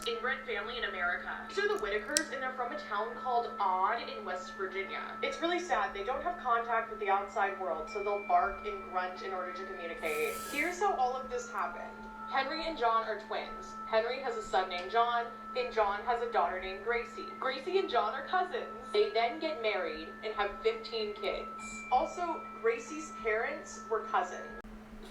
inbred family in America. These are the Whitakers, and they're from a town called Odd in West Virginia. It's really sad. They don't have contact with the outside world, so they'll bark and grunt in order to communicate. Here's how all of this happened. Henry and John are twins. Henry has a son named John, and John has a daughter named Gracie. Gracie and John are cousins. They then get married and have 15 kids. Also, Gracie's parents were cousins.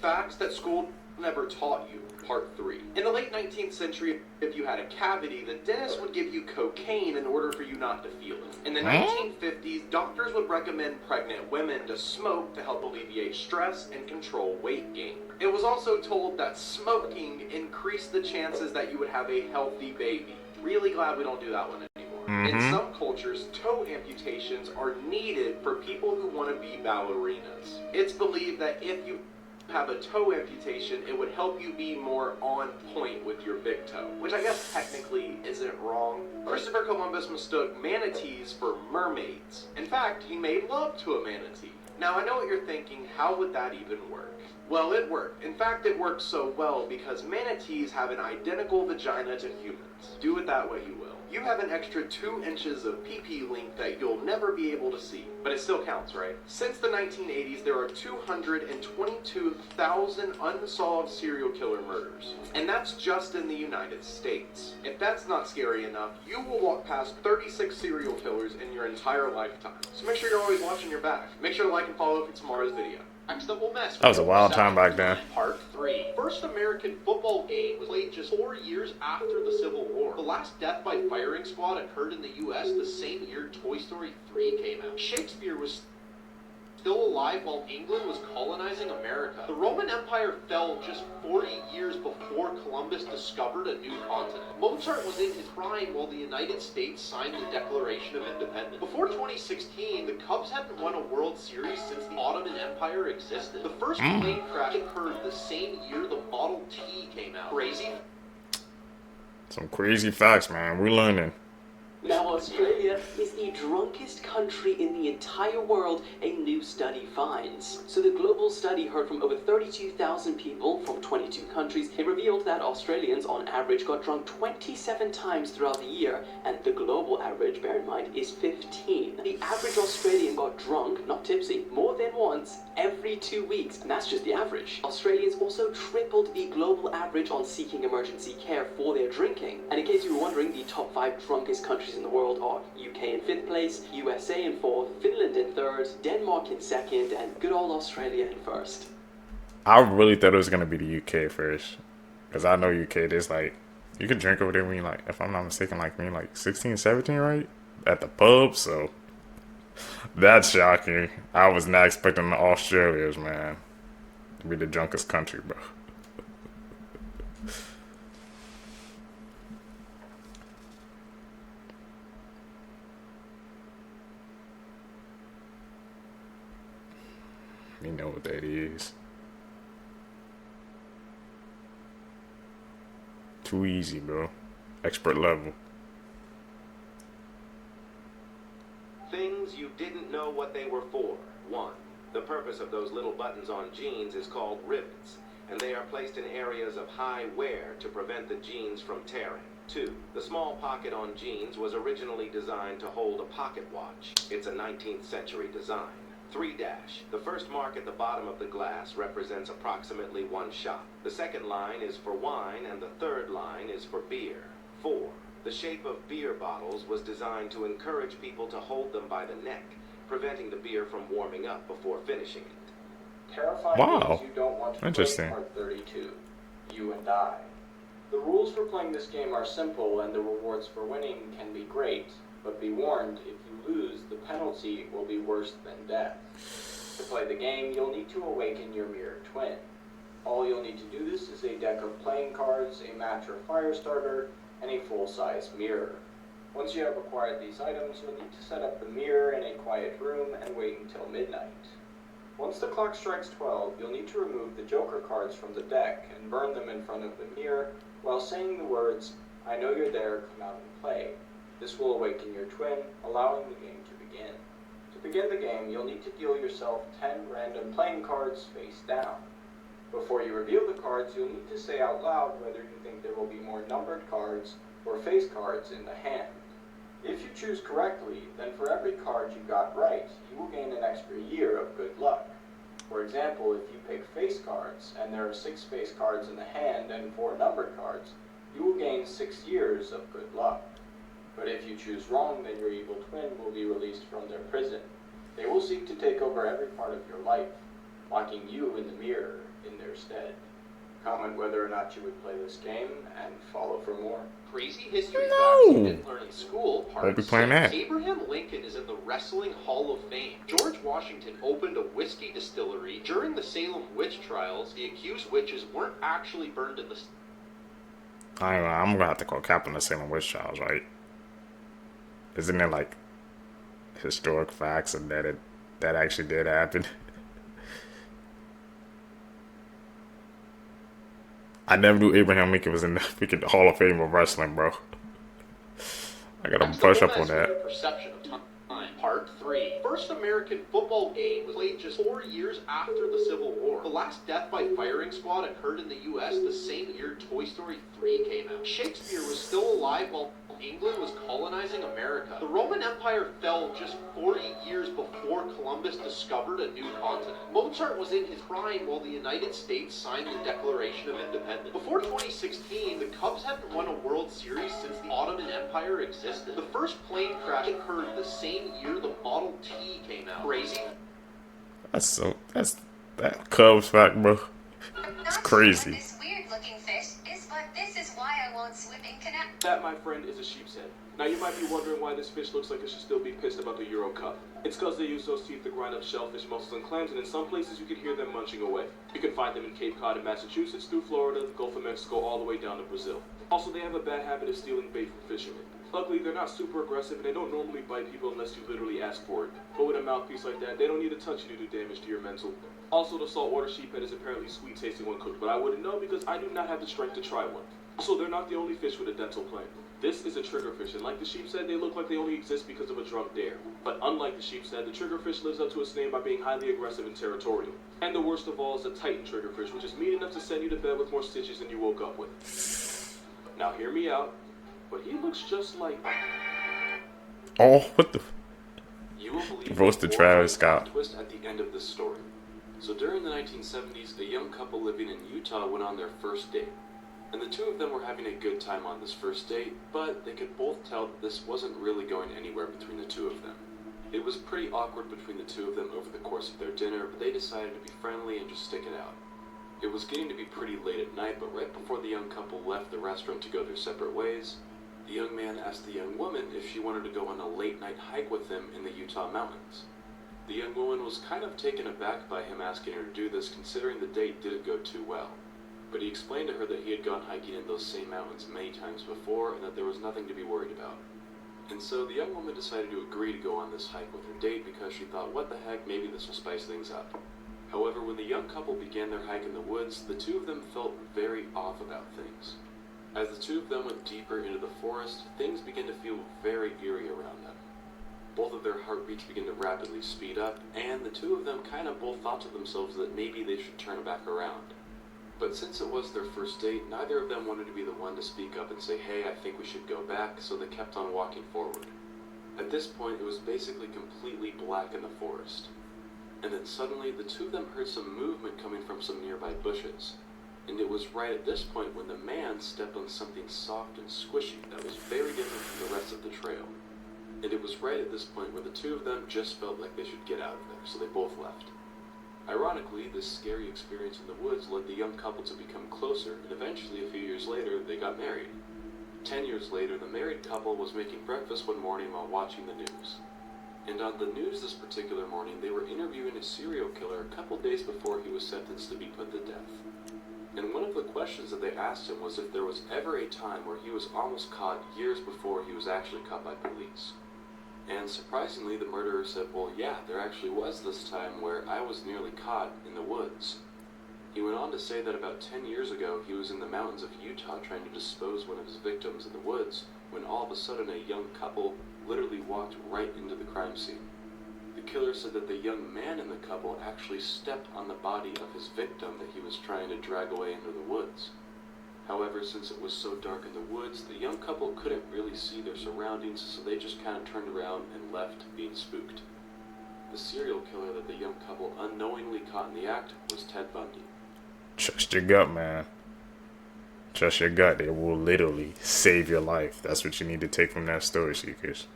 Facts that school never taught you, part 3. In the late 19th century, if you had a cavity, the dentist would give you cocaine in order for you not to feel it. In the 1950s, doctors would recommend pregnant women to smoke to help alleviate stress and control weight gain. It was also told that smoking increased the chances that you would have a healthy baby. Really glad we don't do that one anymore. In some cultures, toe amputations are needed for people who want to be ballerinas. It's believed that if you have a toe amputation, it would help you be more on point with your big toe, which I guess technically isn't wrong. Christopher Columbus mistook manatees for mermaids. In fact, he made love to a manatee. Now I know what you're thinking, how would that even work? Well, it worked. In fact, it works so well because manatees have an identical vagina to humans. Do it that way you will. You have an extra 2 inches of pee-pee length that you'll never be able to see. But it still counts, right? Since the 1980s, there are 222,000 unsolved serial killer murders. And that's just in the United States. If that's not scary enough, you will walk past 36 serial killers in your entire lifetime. So make sure you're always watching your back. Make sure to like and follow for tomorrow's video. That was a wild time back then. Part 3. First American football game was played just 4 years after the Civil War. The last death by firing squad occurred in the U.S. the same year Toy Story 3 came out. Shakespeare was still alive while England was colonizing America. The Roman Empire fell just 40 years before Columbus discovered a new continent. Mozart was in his prime while the United States signed the Declaration of Independence. Before 2016, the Cubs hadn't won a World Series since the Ottoman Empire existed. The first plane crash occurred the same year the Model T came out. Crazy? Some crazy facts, man. We're learning. Now Australia is the drunkest country in the entire world, a new study finds. So the global study heard from over 32,000 people from 22 countries. It revealed that Australians on average got drunk 27 times throughout the year, and the global average, bear in mind, is 15. The average Australian got drunk, not tipsy, more than once every 2 weeks, and that's just the average. Australians also tripled the global average on seeking emergency care for their drinking. And in case you were wondering, the top 5 drunkest countries in the world are UK in 5th place, USA in 4th, Finland in 3rd, Denmark in 2nd, and good old Australia in 1st. I really thought it was gonna be the UK first, because I know UK. There's like, you could drink over there when you like, if I'm not mistaken, like when you're like 16, 17, right? At the pub, so that's shocking. I was not expecting the Australians, man, to be the drunkest country, bro. You know what that is. Too easy, bro. Expert level. Things you didn't know what they were for. 1. The purpose of those little buttons on jeans is called rivets, and they are placed in areas of high wear to prevent the jeans from tearing. 2. The small pocket on jeans was originally designed to hold a pocket watch. It's a 19th century design. 3 dash. The first mark at the bottom of the glass represents approximately 1 shot. The second line is for wine and the third line is for beer. 4. The shape of beer bottles was designed to encourage people to hold them by the neck, preventing the beer from warming up before finishing it. Terrifying Wow. things you don't want to Interesting. play, part 32. You and I. The rules for playing this game are simple and the rewards for winning can be great, but be warned, if you lose, the penalty will be worse than death. To play the game, you'll need to awaken your mirror twin. All you'll need to do this is a deck of playing cards, a match or fire starter, and a full-size mirror. Once you have acquired these items, you'll need to set up the mirror in a quiet room and wait until midnight. Once the clock strikes 12, you'll need to remove the Joker cards from the deck and burn them in front of the mirror while saying the words, "I know you're there, come out and play." This will awaken your twin, allowing the game to begin. To begin the game, you'll need to deal yourself 10 random playing cards face down. Before you reveal the cards, you'll need to say out loud whether you think there will be more numbered cards or face cards in the hand. If you choose correctly, then for every card you got right, you will gain an extra year of good luck. For example, if you pick face cards, and there are 6 face cards in the hand and 4 numbered cards, you will gain 6 years of good luck. But if you choose wrong, then your evil twin will be released from their prison. They will seek to take over every part of your life, locking you in the mirror in their stead. Comment whether or not you would play this game, and follow for more. Crazy history facts you didn't learn in school. Won't be playing that. Abraham Lincoln is in the Wrestling Hall of Fame. George Washington opened a whiskey distillery. During the Salem witch trials, the accused witches weren't actually burned in the... I'm gonna have to call cap on the Salem witch trials, right? Isn't there like historic facts and that actually did happen? I never knew Abraham Lincoln was in the freaking Hall of Fame of wrestling, bro. I gotta brush up on that. Perception of time. Part 3. First American football game was played just 4 years after the Civil War. The last death by firing squad occurred in the U.S. the same year Toy Story 3 came out. Shakespeare was still alive while England was colonizing America. The Roman Empire fell just 40 years before Columbus discovered a new continent. Mozart was in his prime while the United States signed the Declaration of Independence. Before 2016, the Cubs hadn't won a World Series since the Ottoman Empire existed. The first plane crash occurred the same year the Model T came out. Crazy? That's that Cubs fact, bro. It's crazy. This weird looking fish is, but this is why I won't swim in canal. That, my friend, is a sheep's head. Now you might be wondering why this fish looks like it should still be pissed about the Euro Cup. It's because they use those teeth to grind up shellfish, mussels, and clams, and in some places you can hear them munching away. You can find them in Cape Cod in Massachusetts, through Florida, the Gulf of Mexico, all the way down to Brazil. Also, they have a bad habit of stealing bait from fishermen. Luckily, they're not super aggressive, and they don't normally bite people unless you literally ask for it. But with a mouthpiece like that, they don't need to touch you to do damage to your mental. Also, the saltwater sheephead is apparently sweet tasting when cooked, but I wouldn't know because I do not have the strength to try one. Also, they're not the only fish with a dental plane. This is a triggerfish, and like the sheep's head, they look like they only exist because of a drunk dare. But unlike the sheep's head, the triggerfish lives up to its name by being highly aggressive and territorial. And the worst of all is the Titan triggerfish, which is mean enough to send you to bed with more stitches than you woke up with. Now hear me out, but he looks just like... Oh, what the... You will believe Roasted the Travis horrifying Scott. twist at the end of this story. So during the 1970s, a young couple living in Utah went on their first date. And the two of them were having a good time on this first date, but they could both tell that this wasn't really going anywhere between the two of them. It was pretty awkward between the two of them over the course of their dinner, but they decided to be friendly and just stick it out. It was getting to be pretty late at night, but right before the young couple left the restaurant to go their separate ways, the young man asked the young woman if she wanted to go on a late-night hike with him in the Utah mountains. The young woman was kind of taken aback by him asking her to do this, considering the date didn't go too well. But he explained to her that he had gone hiking in those same mountains many times before and that there was nothing to be worried about. And so the young woman decided to agree to go on this hike with her date because she thought, what the heck, maybe this will spice things up. However, when the young couple began their hike in the woods, the two of them felt very off about things. As the two of them went deeper into the forest, things began to feel very eerie around them. Both of their heartbeats began to rapidly speed up, and the two of them kind of both thought to themselves that maybe they should turn back around. But since it was their first date, neither of them wanted to be the one to speak up and say, hey, I think we should go back, so they kept on walking forward. At this point, it was basically completely black in the forest. And then suddenly, the two of them heard some movement coming from some nearby bushes. And it was right at this point when the man stepped on something soft and squishy that was very different from the rest of the trail. And it was right at this point where the two of them just felt like they should get out of there, so they both left. Ironically, this scary experience in the woods led the young couple to become closer, and eventually, a few years later, they got married. 10 years later, the married couple was making breakfast one morning while watching the news. And on the news this particular morning, they were interviewing a serial killer a couple days before he was sentenced to be put to death. And one of the questions that they asked him was if there was ever a time where he was almost caught years before he was actually caught by police. And surprisingly, the murderer said, well, yeah, there actually was this time where I was nearly caught in the woods. He went on to say that about 10 years ago, he was in the mountains of Utah trying to dispose one of his victims in the woods, when all of a sudden a young couple literally walked right into the crime scene. The The killer said that the young man in the couple actually stepped on the body of his victim that he was trying to drag away into the woods. However, since it was so dark in the woods, the young couple couldn't really see their surroundings, so they just kind of turned around and left, being spooked. The serial killer that the young couple unknowingly caught in the act was Ted Bundy. Trust your gut, man. Trust your gut. It will literally save your life. That's what you need to take from that story, Seekers.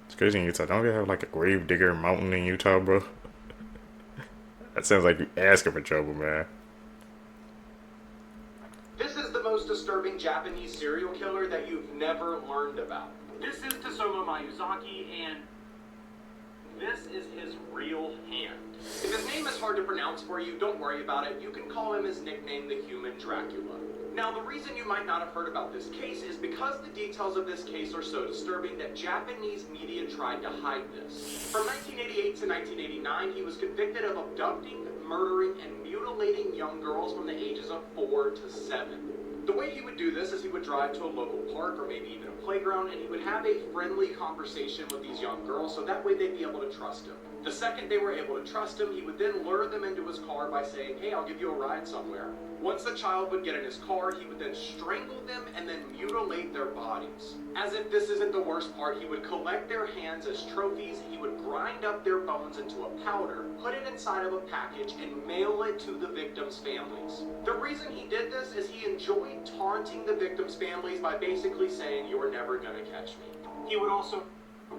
It's crazy in Utah. Don't we have like a grave digger mountain in Utah, bro? That sounds like you asking for trouble, man. This is the most disturbing Japanese serial killer that you've never learned about. This is Tasoma Mayuzaki, and this is his real hand. If his name is hard to pronounce for you, don't worry about it. You can call him his nickname, the Human Dracula. Now, the reason you might not have heard about this case is because the details of this case are so disturbing that Japanese media tried to hide this. From 1988 to 1989, he was convicted of abducting, murdering, and mutilating young girls from the ages of 4 to 7. The way he would do this is he would drive to a local park or maybe even a playground, and he would have a friendly conversation with these young girls so that way they'd be able to trust him. The second they were able to trust him, he would then lure them into his car by saying, "Hey, I'll give you a ride somewhere." Once the child would get in his car, he would then strangle them and then mutilate their bodies. As if this isn't the worst part, he would collect their hands as trophies, he would grind up their bones into a powder, put it inside of a package, and mail it to the victims' families. The reason he did this is he enjoyed taunting the victims' families by basically saying, "You're never gonna catch me." He would also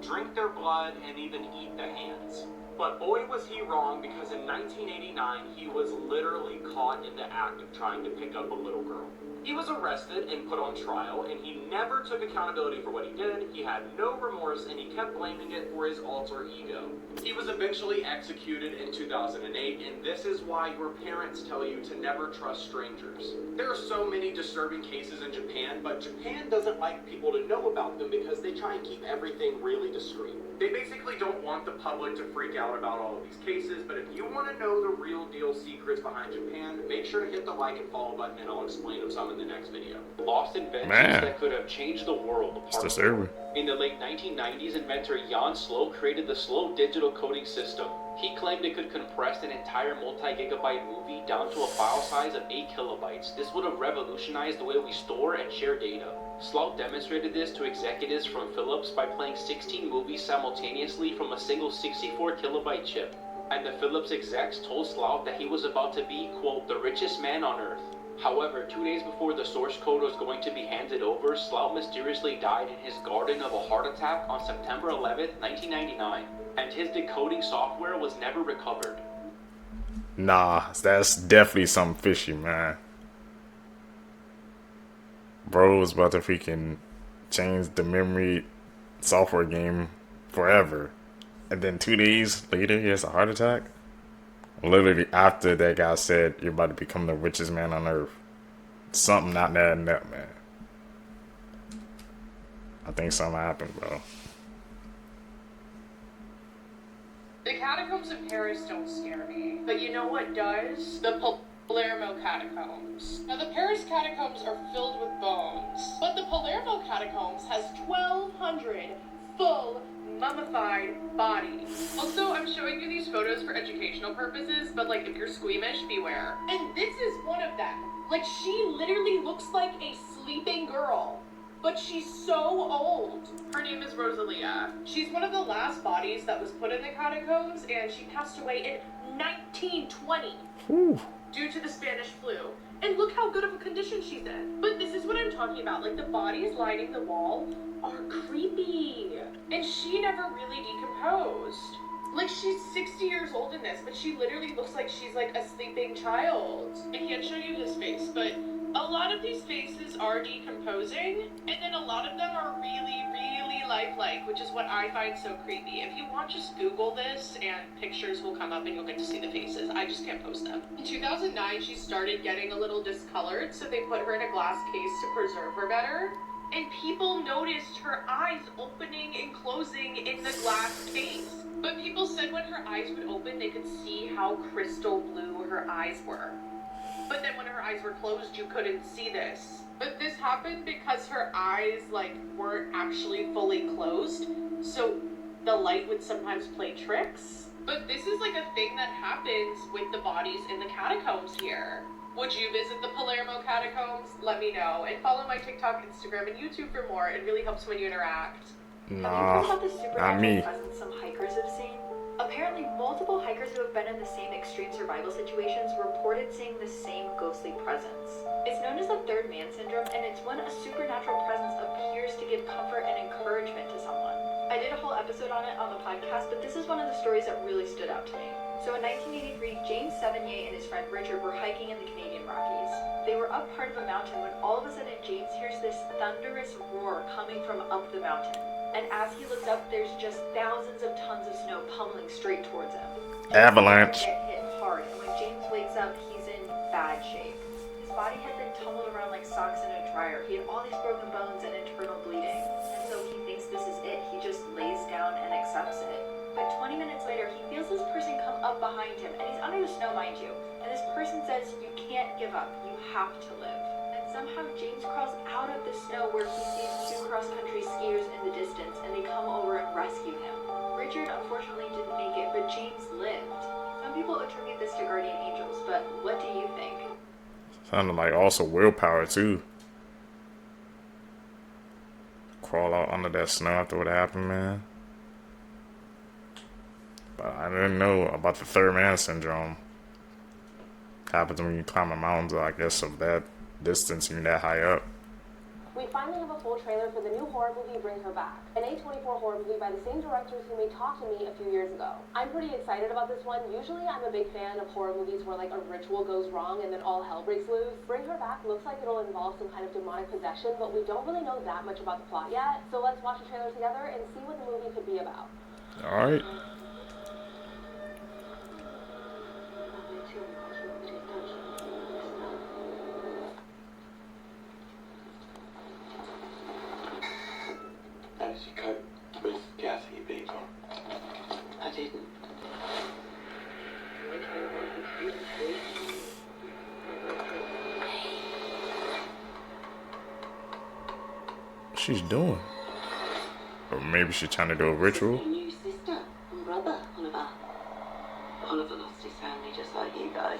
drink their blood and even eat the hands. But boy was he wrong, because in 1989 he was literally caught in the act of trying to pick up a little girl. He was arrested and put on trial, and he never took accountability for what he did. He had no remorse, and he kept blaming it for his alter ego. He was eventually executed in 2008, and this is why your parents tell you to never trust strangers. There are so many disturbing cases in Japan, but Japan doesn't like people to know about them because they try and keep everything really discreet. They basically don't want the public to freak out about all of these cases, but if you want to know the real deal secrets behind Japan, make sure to hit the like and follow button, and I'll explain them some in the next video. Lost inventions that could have changed the world. It's disturbing. In the late 1990s, inventor Jan Slow created the slow digital coding system. He claimed it could compress an entire multi-gigabyte movie down to a file size of 8 kilobytes. This would have revolutionized the way we store and share data. Slow demonstrated this to executives from Philips by playing 16 movies simultaneously from a single 64 kilobyte chip. And the Philips execs told Slough that he was about to be, quote, the richest man on earth. However, 2 days before the source code was going to be handed over, Slough mysteriously died in his garden of a heart attack on September 11th, 1999. And his decoding software was never recovered. Nah, that's definitely something fishy, man. Bro was about to freaking change the memory software game forever. And then 2 days later, he has a heart attack. Literally after that guy said, "You're about to become the richest man on earth." Something not adding up, man. I think something happened, bro. The catacombs of Paris don't scare me, but you know what does? The Palermo catacombs. Now, the Paris catacombs are filled with bones, but the Palermo catacombs has 1,200 full mummified bodies. Also, I'm showing you these photos for educational purposes, but like, if you're squeamish, beware. And this is one of them. Like, she literally looks like a sleeping girl, but she's so old. Her name is Rosalia. She's one of the last bodies that was put in the catacombs, and she passed away in 1920 due to the Spanish flu. And look how good of a condition she's in. But this is what I'm talking about. Like, the bodies lining the wall are creepy. And she never really decomposed. Like, she's 60 years old in this, but she literally looks like she's like a sleeping child. I can't show you his face, but a lot of these faces are decomposing, and then a lot of them are really, really lifelike, which is what I find so creepy. If you want, just Google this, and pictures will come up, and you'll get to see the faces. I just can't post them. In 2009, she started getting a little discolored, so they put her in a glass case to preserve her better. And people noticed her eyes opening and closing in the glass case. But people said when her eyes would open, they could see how crystal blue her eyes were. But then when her eyes were closed, you couldn't see this. But this happened because her eyes, like, weren't actually fully closed. So The light would sometimes play tricks. But this is like a thing that happens with the bodies in the catacombs here. Would you visit the Palermo catacombs? Let me know. And follow my TikTok, Instagram, and YouTube for more. It really helps when you interact. Nah, Have you heard about the not supernatural me. presence some hikers have seen? Apparently, multiple hikers who have been in the same extreme survival situations reported seeing the same ghostly presence. It's known as the third man syndrome, and it's when a supernatural presence appears to give comfort and encouragement to someone. I did a whole episode on it on the podcast, but this is one of the stories that really stood out to me. So in 1983, James Sevigny and his friend Richard were hiking in the Canadian Rockies. They were up part of a mountain when all of a sudden James hears this thunderous roar coming from up the mountain. And as he looks up, there's just thousands of tons of snow pummeling straight towards him. Avalanche. Get hit hard, and when James wakes up, he's in bad shape. His body had been tumbled around like socks in a dryer. He had all these broken bones and internal bleeding. And so he thinks this is it. He just lays down and accepts it. But 20 minutes later, he feels this person come up behind him, and he's under the snow, mind you. And this person says, "You can't give up. You have to live." And somehow James crawls out of the snow where he sees two cross-country skiers in the distance, and they come over and rescue him. Richard unfortunately didn't make it, but James lived. Some people attribute this to guardian angels, but what do you think? Sounded like also willpower too. Crawl out under that snow after what happened, man. But I didn't know about the third man syndrome. Happens when you climb a mountain, I guess, of that distance and that high up. We finally have a full trailer for the new horror movie Bring Her Back, an A24 horror movie by the same directors who made Talk to Me a few years ago. I'm pretty excited about this one. Usually I'm a big fan of horror movies where like a ritual goes wrong and then all hell breaks loose. Bring Her Back looks like it'll involve some kind of demonic possession, but we don't really know that much about the plot yet. So let's watch the trailer together and see what the movie could be about. Alright. How did you cope with Kathy being gone? I didn't. What's she's doing? Or maybe she's trying to do a ritual. Your new sister and brother, Oliver. Oliver lost his family just like you guys.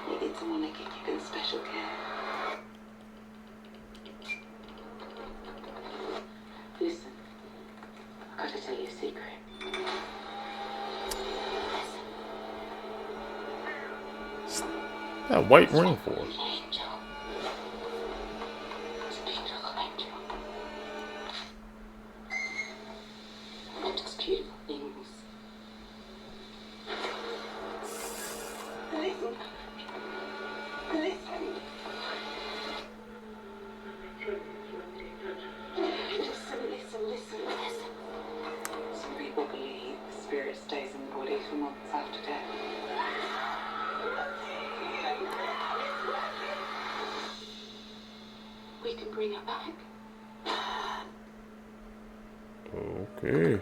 Needed someone to keep you in special care. Listen, I've got to tell you a secret. That white ring for? Angel. It's a beautiful angel. It does beautiful things. Listen. Listen. Listen. Some people believe the spirit stays in the body for months after death. We can bring her back. Okay.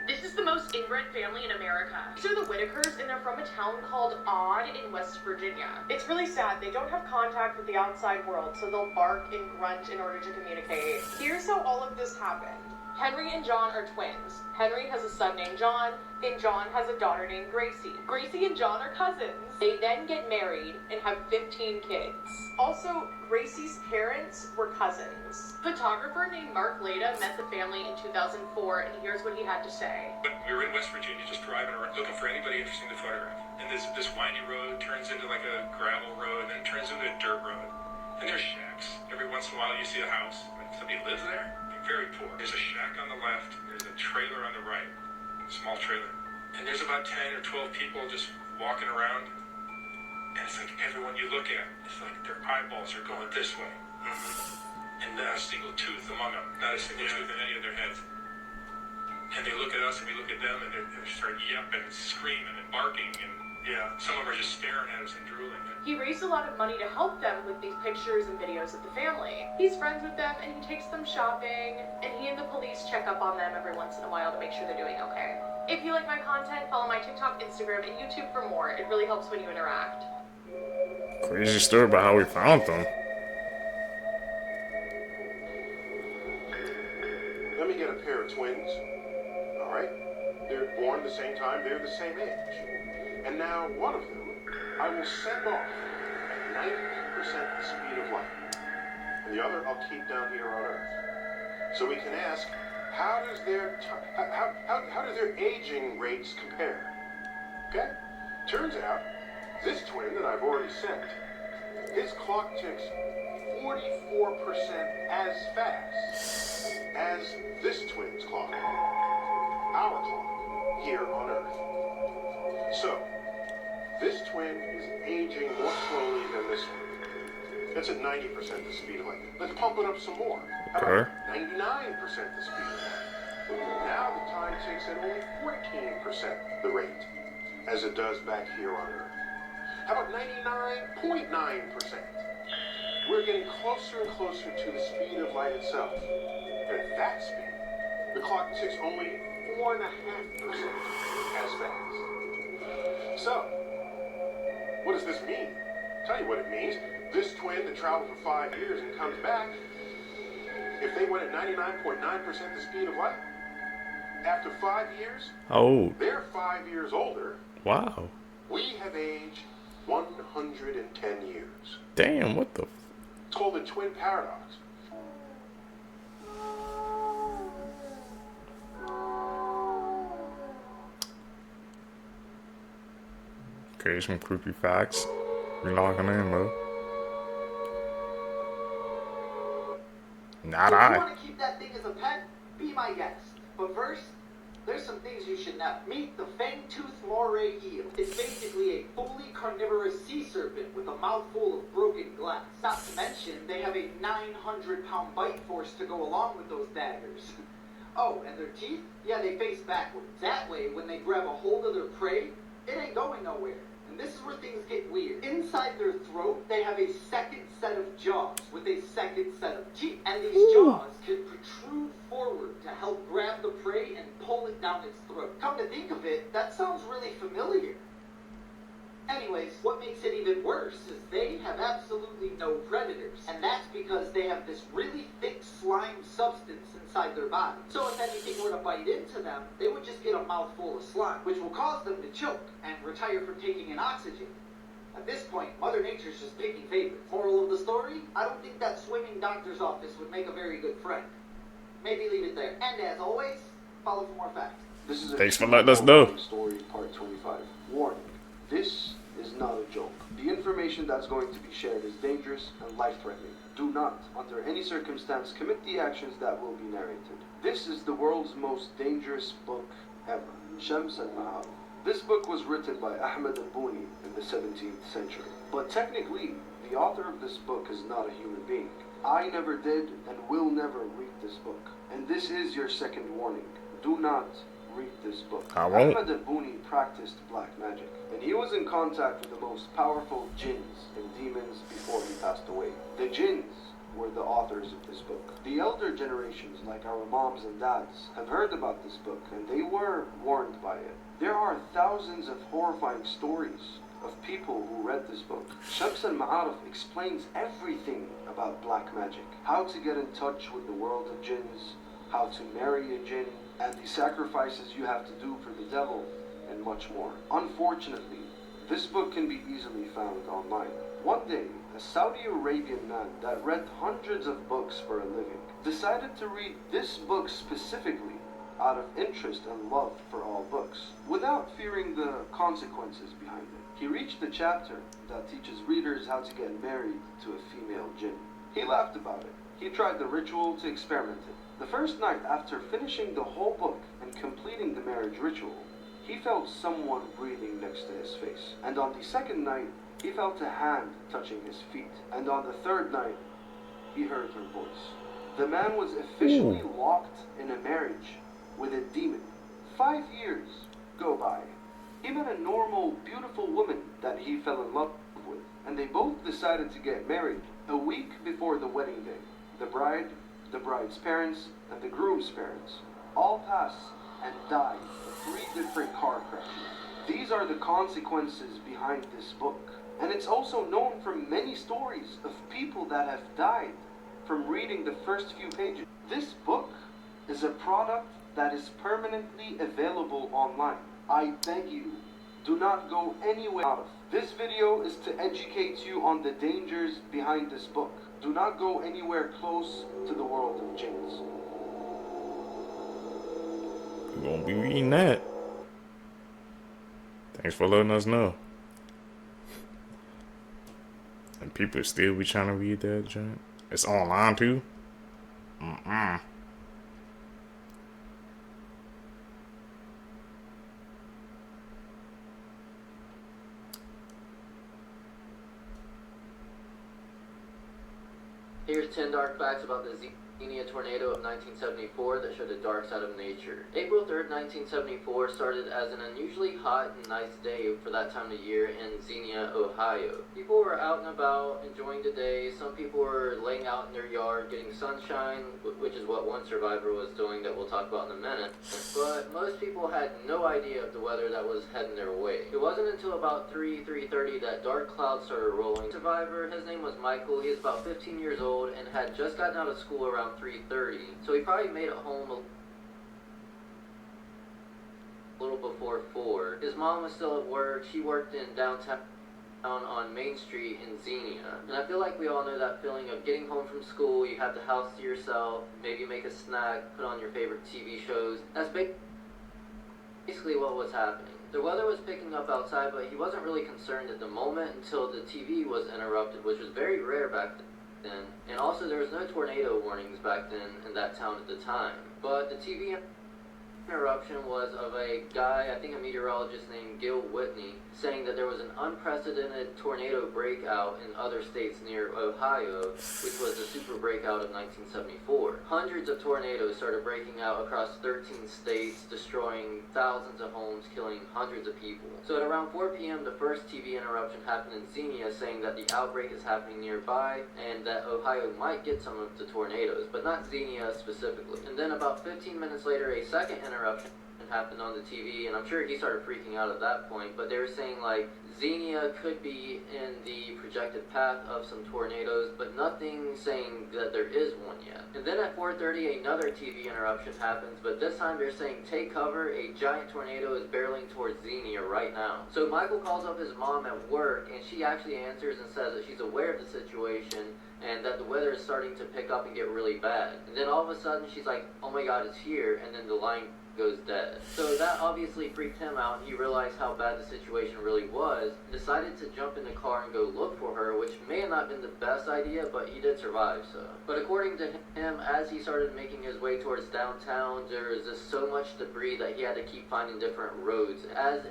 This is the most inbred family in America. These are the Whitakers, and they're from a town called Odd in West Virginia. It's really sad. They don't have contact with the outside world, so they'll bark and grunt in order to communicate. Here's how all of this happened. Henry and John are twins. Henry has a son named John, and John has a daughter named Gracie. Gracie and John are cousins. They then get married and have 15 kids. Also, Gracie's parents were cousins. Photographer named Mark Lada met the family in 2004, and here's what he had to say. But we were in West Virginia just driving around looking for anybody interesting to photograph. And this windy road turns into like a gravel road, and then turns into a dirt road. And there's shacks. Every once in a while you see a house. Like somebody lives there. Very poor. There's a shack on the left. There's a trailer on the right. A small trailer. And there's about 10 or 12 people just walking around. And it's like everyone you look at, it's like their eyeballs are going this way. And not a single tooth among them. Not a single tooth in any of their heads. And they look at us and we look at them and they start yapping and screaming and barking. And yeah, some of them are just staring at us and drooling. He raised a lot of money to help them with these pictures and videos of the family. He's friends with them and he takes them shopping, and he and the police check up on them every once in a while to make sure they're doing okay. If you like my content, follow my TikTok, Instagram, and YouTube for more. It really helps when you interact. Crazy story about how we found them. are twins. All right? They're born the same time, they're the same age. And now one of them I will send off at 90% the speed of light. And the other I'll keep down here on Earth. So we can ask, how does their aging rates compare? Okay? Turns out, this twin that I've already sent, his clock ticks 44% as fast as this twin's clock. Our clock here on Earth. So, this twin is aging more slowly than this one. That's at 90% the speed of light. Let's pump it up some more. How about 99% the speed of light? Now the time ticks at only 14% the rate, as it does back here on Earth. How about 99.9%? We're getting closer and closer to the speed of light itself. And at that speed, the clock ticks only 4.5% as fast. So, what does this mean? Tell you what it means. This twin that traveled for 5 years and comes back, if they went at 99.9% the speed of light, after 5 years, they're 5 years older. Wow. We have aged 110 years. Damn, what the? It's called the twin paradox. Okay, some creepy facts. We logging in, bro. Not if I. you want to keep that thing as a pet, be my guest. But first, there's some things you should know. Meet the fang-toothed moray eel. It's basically a fully carnivorous sea serpent with a mouthful of broken glass. Not to mention, they have a 900-pound bite force to go along with those daggers. Oh, and their teeth? Yeah, they face backwards. That way, when they grab a hold of their prey, it ain't going nowhere. And this is where things get weird. Inside their throat, they have a second set of jaws with a second set of teeth. And these jaws can protrude forward to help grab the prey and pull it down its throat. Come to think of it, that sounds really familiar. Anyways, what makes it even worse is they have absolutely no predators. And that's because they have this really thick slime substance inside their body. So if anything were to bite into them, they would just get a mouthful of slime, which will cause them to choke and retire from taking in oxygen. At this point, Mother Nature's just picking favorites. Moral of the story? I don't think that swimming doctor's office would make a very good friend. Maybe leave it there. And as always, follow for more facts. This is Thanks for letting us know. Story part 25. Warning. This is not a joke. The information that's going to be shared is dangerous and life-threatening. Do not, under any circumstance, commit the actions that will be narrated. This is the world's most dangerous book ever. Shams al-Ma'arif. This book was written by Ahmed al-Buni in the 17th century. But technically, the author of this book is not a human being. I never did and will never read this book. And this is your second warning. Do not read this book. I won't. Ahmed al-Buni practiced black magic, and he was in contact with the most powerful jinns and demons before he passed away. The jinns were the authors of this book. The elder generations, like our moms and dads, have heard about this book, and they were warned by it. There are thousands of horrifying stories of people who read this book. Shams al-Ma'arif explains everything about black magic. How to get in touch with the world of jinns, how to marry a jinn, and the sacrifices you have to do for the devil, and much more. Unfortunately, this book can be easily found online. One day, a Saudi Arabian man that read hundreds of books for a living decided to read this book specifically out of interest and love for all books, without fearing the consequences behind it. He reached the chapter that teaches readers how to get married to a female jinn. He laughed about it. He tried the ritual to experiment it. The first night, after finishing the whole book and completing the marriage ritual, he felt someone breathing next to his face. And on the second night, he felt a hand touching his feet. And on the third night, he heard her voice. The man was officially locked in a marriage with a demon. 5 years go by. He met a normal, beautiful woman that he fell in love with, and they both decided to get married a week before the wedding day. The bride, the bride's parents, and the groom's parents all passed and died in 3 different car crashes. These are the consequences behind this book. And it's also known from many stories of people that have died from reading the first few pages. This book is a product that is permanently available online. I beg you, do not go anywhere out of. This video is to educate you on the dangers behind this book. Do not go anywhere close to the world of jinns. We're gonna be reading that. Thanks for letting us know. And people still be trying to read that joint. It's online too. Here's 10 dark facts about the Xenia tornado of 1974 that showed the dark side of nature. April 3rd, 1974 started as an unusually hot and nice day for that time of year in Xenia, Ohio. People were out and about, enjoying the day. Some people were laying out in their yard, getting sunshine, which is what one survivor was doing that we'll talk about in a minute. But most people had no idea of the weather that was heading their way. It wasn't until about 3:30 that dark clouds started rolling. Survivor, his name was Michael. He was about 15 years old and had just gotten out of school around 3:30, so he probably made it home a little before 4. His mom was still at work. She worked in downtown on Main Street in Xenia. And I feel like we all know that feeling of getting home from school, you have the house to yourself, maybe make a snack, put on your favorite TV shows. That's basically what was happening. The weather was picking up outside, but he wasn't really concerned at the moment until the TV was interrupted, which was very rare back then. And also there was no tornado warnings back then in that town at the time. But the TV interruption was of a guy, I think a meteorologist named Gil Whitney, saying that there was an unprecedented tornado breakout in other states near Ohio, which was the super breakout of 1974. Hundreds of tornadoes started breaking out across 13 states, destroying thousands of homes, killing hundreds of people. So at around 4 p.m. the first TV interruption happened in Xenia, saying that the outbreak is happening nearby and that Ohio might get some of the tornadoes, but not Xenia specifically. And then about 15 minutes later, a second interruption happened on the TV, and I'm sure he started freaking out at that point, but they were saying like Xenia could be in the projected path of some tornadoes, but nothing saying that there is one yet. And then at 4:30 another TV interruption happens, but this time they're saying take cover, a giant tornado is barreling towards Xenia right now. So Michael calls up his mom at work, and she actually answers and says that she's aware of the situation and that the weather is starting to pick up and get really bad. And then all of a sudden she's like, oh my god, it's here, and then the line goes dead. So that obviously freaked him out, and he realized how bad the situation really was, decided to jump in the car and go look for her, which may have not been the best idea, but he did survive, so. But according to him, as he started making his way towards downtown, there was just so much debris that he had to keep finding different roads. As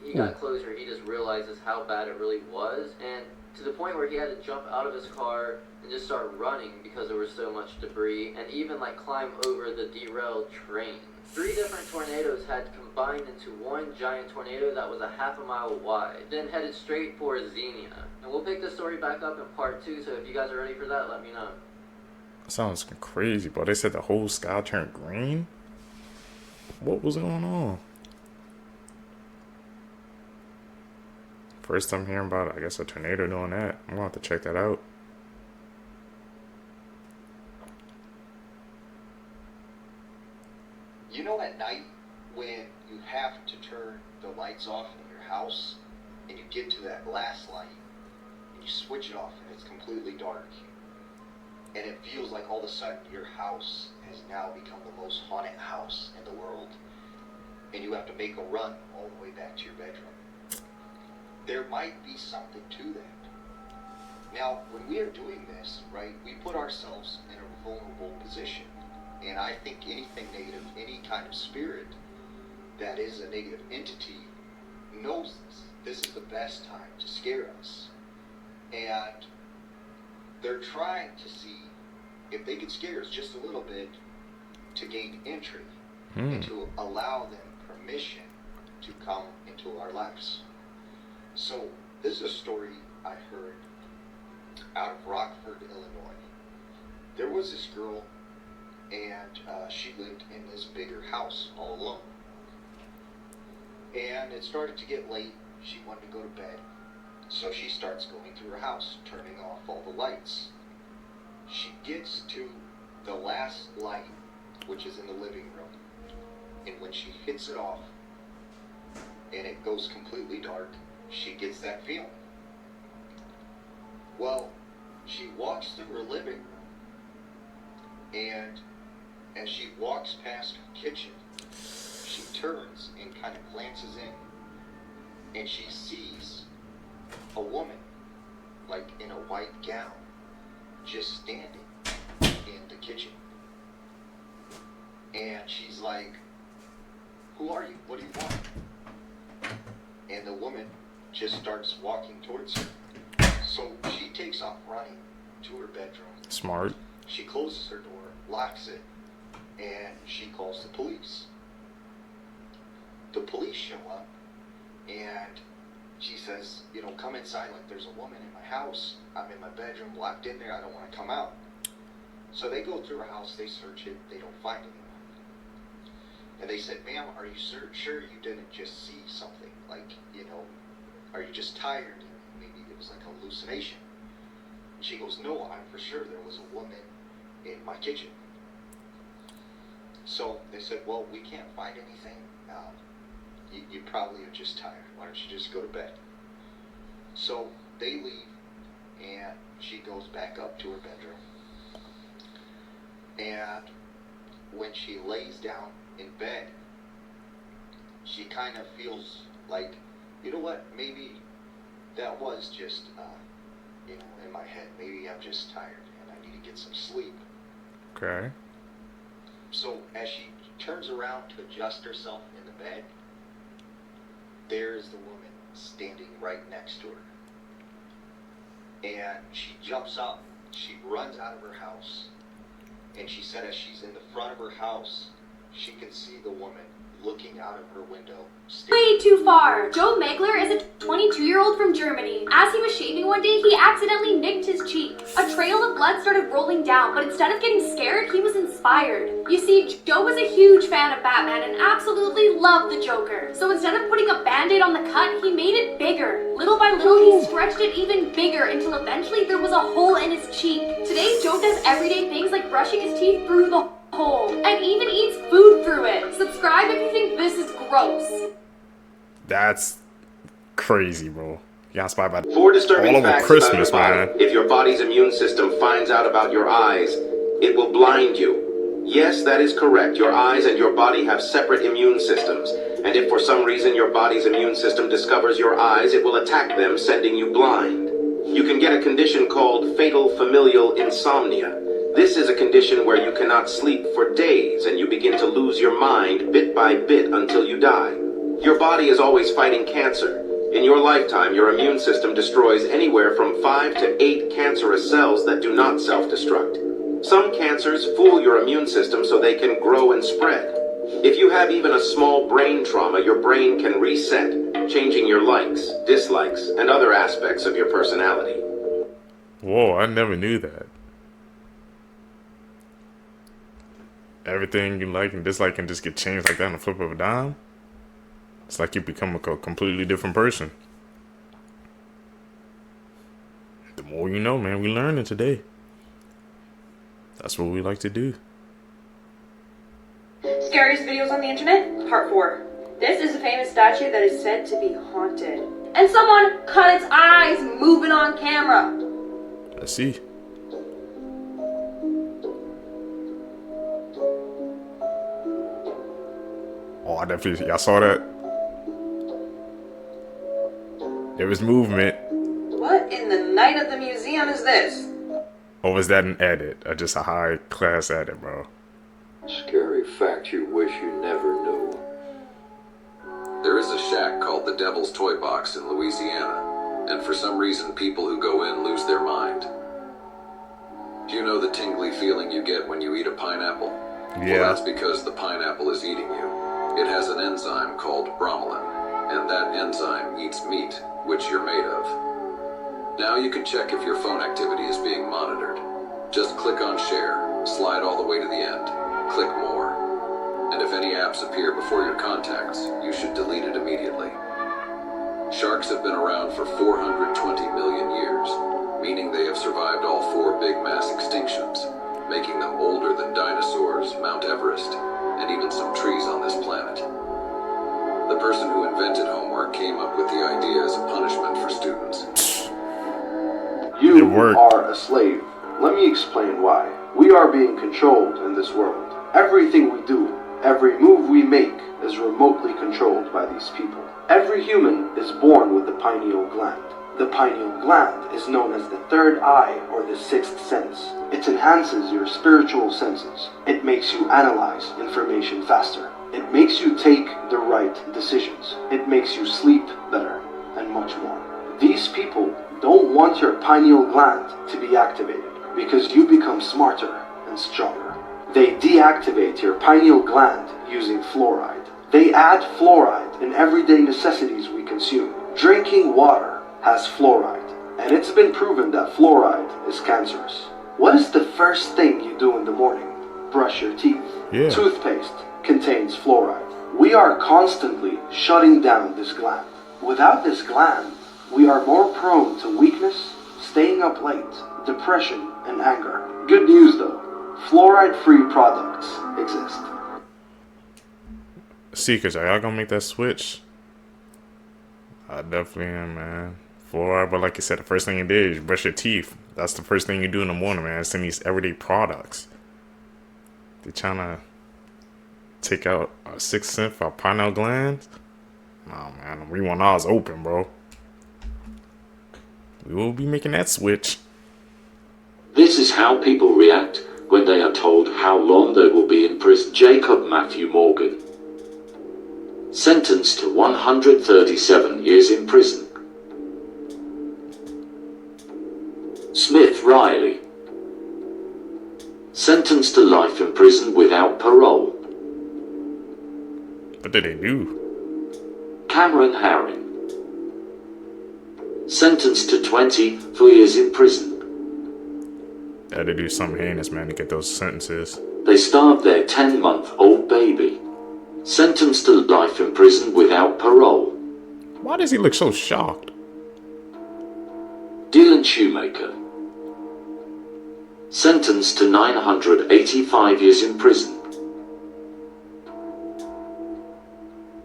he got closer, he just realizes how bad it really was, and to the point where he had to jump out of his car and just start running because there was so much debris, and even like climb over the derailed train. 3 different tornadoes had combined into one giant tornado that was a half a mile wide, then headed straight for Xenia. And we'll pick this story back up in part 2, so if you guys are ready for that, let me know. Sounds crazy, but they said the whole sky turned green? What was going on? First time hearing about, I guess, a tornado doing that. I'm gonna have to check that out. You know, at night when you have to turn the lights off in your house and you get to that last light and you switch it off and it's completely dark, and it feels like all of a sudden your house has now become the most haunted house in the world, and you have to make a run all the way back to your bedroom. There might be something to that. Now, when we are doing this, right, we put ourselves in a vulnerable position. And I think anything negative, any kind of spirit that is a negative entity knows this. This is the best time to scare us. And they're trying to see if they could scare us just a little bit to gain entry and to allow them permission to come into our lives. So this is a story I heard out of Rockford, Illinois. There was this girl, and she lived in this bigger house all alone. And it started to get late. She wanted to go to bed. So she starts going through her house, turning off all the lights. She gets to the last light, which is in the living room. And when she hits it off, and it goes completely dark, she gets that feeling. Well, she walks through her living room, and as she walks past her kitchen, she turns and kind of glances in, and she sees a woman, like in a white gown, just standing in the kitchen. And she's like, "Who are you? What do you want?" And the woman just starts walking towards her. So she takes off running to her bedroom. Smart. She closes her door, locks it, and she calls the police. The police show up, and she says, "You know, come inside, like there's a woman in my house. I'm in my bedroom, locked in there, I don't want to come out." So they go through her house, they search it, they don't find anyone. And they said, "Ma'am, are you sure you didn't just see something? Like, you know, are you just tired? Maybe it was like a hallucination." And she goes, "No, I'm for sure there was a woman in my kitchen." So they said, "Well, we can't find anything. You probably are just tired. Why don't you just go to bed?" So they leave, and she goes back up to her bedroom. And when she lays down in bed, she kind of feels like, you know what, maybe that was just, you know, in my head. Maybe I'm just tired and I need to get some sleep. Okay. So as she turns around to adjust herself in the bed, there's the woman standing right next to her. And she jumps up, she runs out of her house, and she said as she's in the front of her house, she can see the woman looking out of her window. Way too far! Joe Megler is a 22-year-old from Germany. As he was shaving one day, he accidentally nicked his cheek. A trail of blood started rolling down, but instead of getting scared, he was inspired. You see, Joe was a huge fan of Batman and absolutely loved the Joker. So instead of putting a band-aid on the cut, he made it bigger. Little by little, he stretched it even bigger until eventually there was a hole in his cheek. Today, Joe does everyday things like brushing his teeth through the hole and even eats food through it. Subscribe if you think this is gross. That's crazy, bro. You got inspired by 4 disturbing all over facts Christmas, about your man. body. If your body's immune system finds out about your eyes, it will blind you. Yes, that is correct. Your eyes and your body have separate immune systems. And if for some reason your body's immune system discovers your eyes, it will attack them, sending you blind. You can get a condition called fatal familial insomnia. This is a condition where you cannot sleep for days and you begin to lose your mind bit by bit until you die. Your body is always fighting cancer. In your lifetime, your immune system destroys anywhere from 5 to 8 cancerous cells that do not self-destruct. Some cancers fool your immune system so they can grow and spread. If you have even a small brain trauma, your brain can reset, changing your likes, dislikes, and other aspects of your personality. Whoa, I never knew that. Everything you like and dislike can just get changed like that in the flip of a dime. It's like you become a completely different person. The more you know, man. We learning today. That's what we like to do. Scariest videos on the internet, part 4. This is a famous statue that is said to be haunted. And someone cut its eyes moving on camera. Let's see. Oh, I definitely, y'all saw that? There was movement. What in the night at the museum is this? Or was that an edit? Or just a high class edit, bro? Scary fact you wish you never knew. There is a shack called the Devil's Toy Box in Louisiana, and for some reason people who go in lose their mind. Do you know the tingly feeling you get when you eat a pineapple? Yeah. Well, that's because the pineapple is eating you. It has an enzyme called bromelain, and that enzyme eats meat, which you're made of. Now you can check if your phone activity is being monitored. Just click on share, slide all the way to the end, click more. And if any apps appear before your contacts, you should delete it immediately. Sharks have been around for 420 million years, meaning they have survived all 4 big mass extinctions, making them older than dinosaurs, mountains, Mount Everest, and even some trees on this planet. The person who invented homework came up with the idea as a punishment for students. You are a slave. Let me explain why. We are being controlled in this world. Everything we do, every move we make is remotely controlled by these people. Every human is born with the pineal gland. The pineal gland is known as the third eye or the sixth sense. It enhances your spiritual senses. It makes you analyze information faster. It makes you take the right decisions. It makes you sleep better, and much more. These people don't want your pineal gland to be activated because you become smarter and stronger. They deactivate your pineal gland using fluoride. They add fluoride in everyday necessities we consume. Drinking water has fluoride, and it's been proven that fluoride is cancerous. What is the first thing you do in the morning? Brush your teeth. Yeah. Toothpaste contains fluoride. We are constantly shutting down this gland. Without this gland, we are more prone to weakness, staying up late, depression, and anger. Good news though, fluoride-free products exist. Seekers, are y'all gonna make that switch? I definitely am, man. Fluoride, but like you said, the first thing you did is brush your teeth. That's the first thing you do in the morning, man. It's in these everyday products. They're trying to take out our sixth sense for our pineal glands. Nah, man, we want ours open, bro. We will be making that switch. This is how people react when they are told how long they will be in prison. Jacob Matthew Morgan, sentenced to 137 years in prison. Smith Riley, sentenced to life in prison without parole. What did they do? Cameron Herring, sentenced to 24 years in prison. They had to do something heinous, man, to get those sentences. They starved their 10-month-old baby. Sentenced to life in prison without parole. Why does he look so shocked? Dylan Shoemaker, sentenced to 985 years in prison.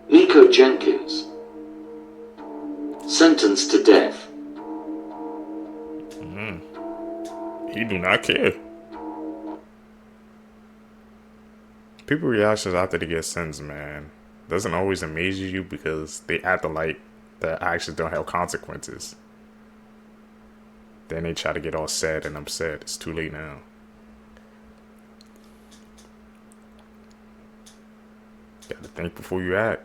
Nico Jenkins, sentenced to death. He do not care. People reactions after they get sentenced, man, doesn't always amaze you because they act like their actions don't have consequences. Then they try to get all sad and upset. It's too late now. Gotta think before you act.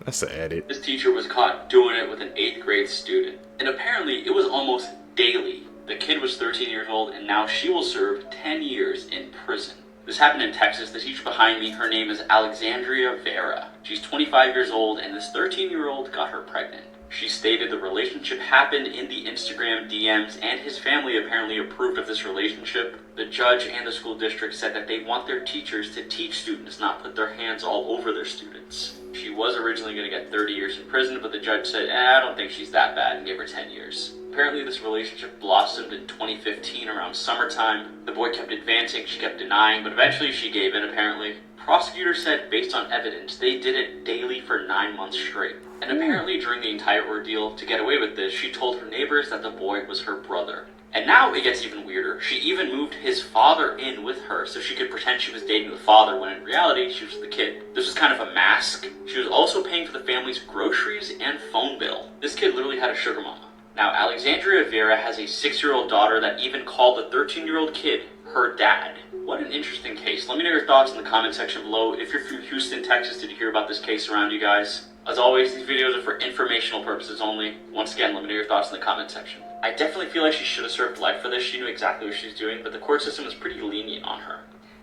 That's an edit. This teacher was caught doing it with an 8th grade student. And apparently it was almost daily. The kid was 13 years old and now she will serve 10 years in prison. This happened in Texas. The teacher behind me, her name is Alexandria Vera. She's 25 years old and this 13-year-old got her pregnant. She stated the relationship happened in the Instagram DMs and his family apparently approved of this relationship. The judge and the school district said that they want their teachers to teach students, not put their hands all over their students. She was originally going to get 30 years in prison, but the judge said, I don't think she's that bad, and gave her 10 years. Apparently this relationship blossomed in 2015 around summertime. The boy kept advancing, she kept denying, but eventually she gave in apparently. Prosecutors said based on evidence, they did it daily for 9 months straight. And apparently during the entire ordeal, to get away with this, she told her neighbors that the boy was her brother. And now it gets even weirder. She even moved his father in with her so she could pretend she was dating the father when in reality she was the kid. This was kind of a mask. She was also paying for the family's groceries and phone bill. This kid literally had a sugar mama. Now Alexandria Vera has a 6-year-old daughter that even called the 13-year-old kid her dad. What an interesting case. Let me know your thoughts in the comment section below. If you're from Houston, Texas, did you hear about this case around you guys? As always, these videos are for informational purposes only. Once again, let me know your thoughts in the comment section. I definitely feel like she should have served life for this. She knew exactly what she was doing, but the court system was pretty lenient on her.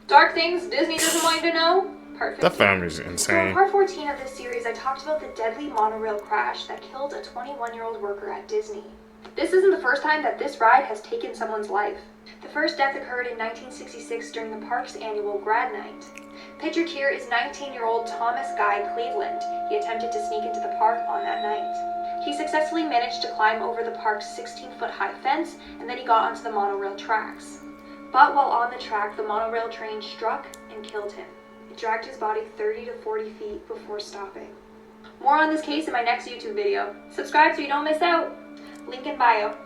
Dark things Disney doesn't want you to know? Part 15. That family's So in insane. part 14 of this series, I talked about the deadly monorail crash that killed a 21-year-old worker at Disney. This isn't the first time that this ride has taken someone's life. The first death occurred in 1966 during the park's annual grad night. Pictured here is 19-year-old Thomas Guy Cleveland. He attempted to sneak into the park on that night. He successfully managed to climb over the park's 16-foot high fence, and then he got onto the monorail tracks. But while on the track, the monorail train struck and killed him. It dragged his body 30 to 40 feet before stopping. More on this case in my next YouTube video. Subscribe so you don't miss out. Link in bio.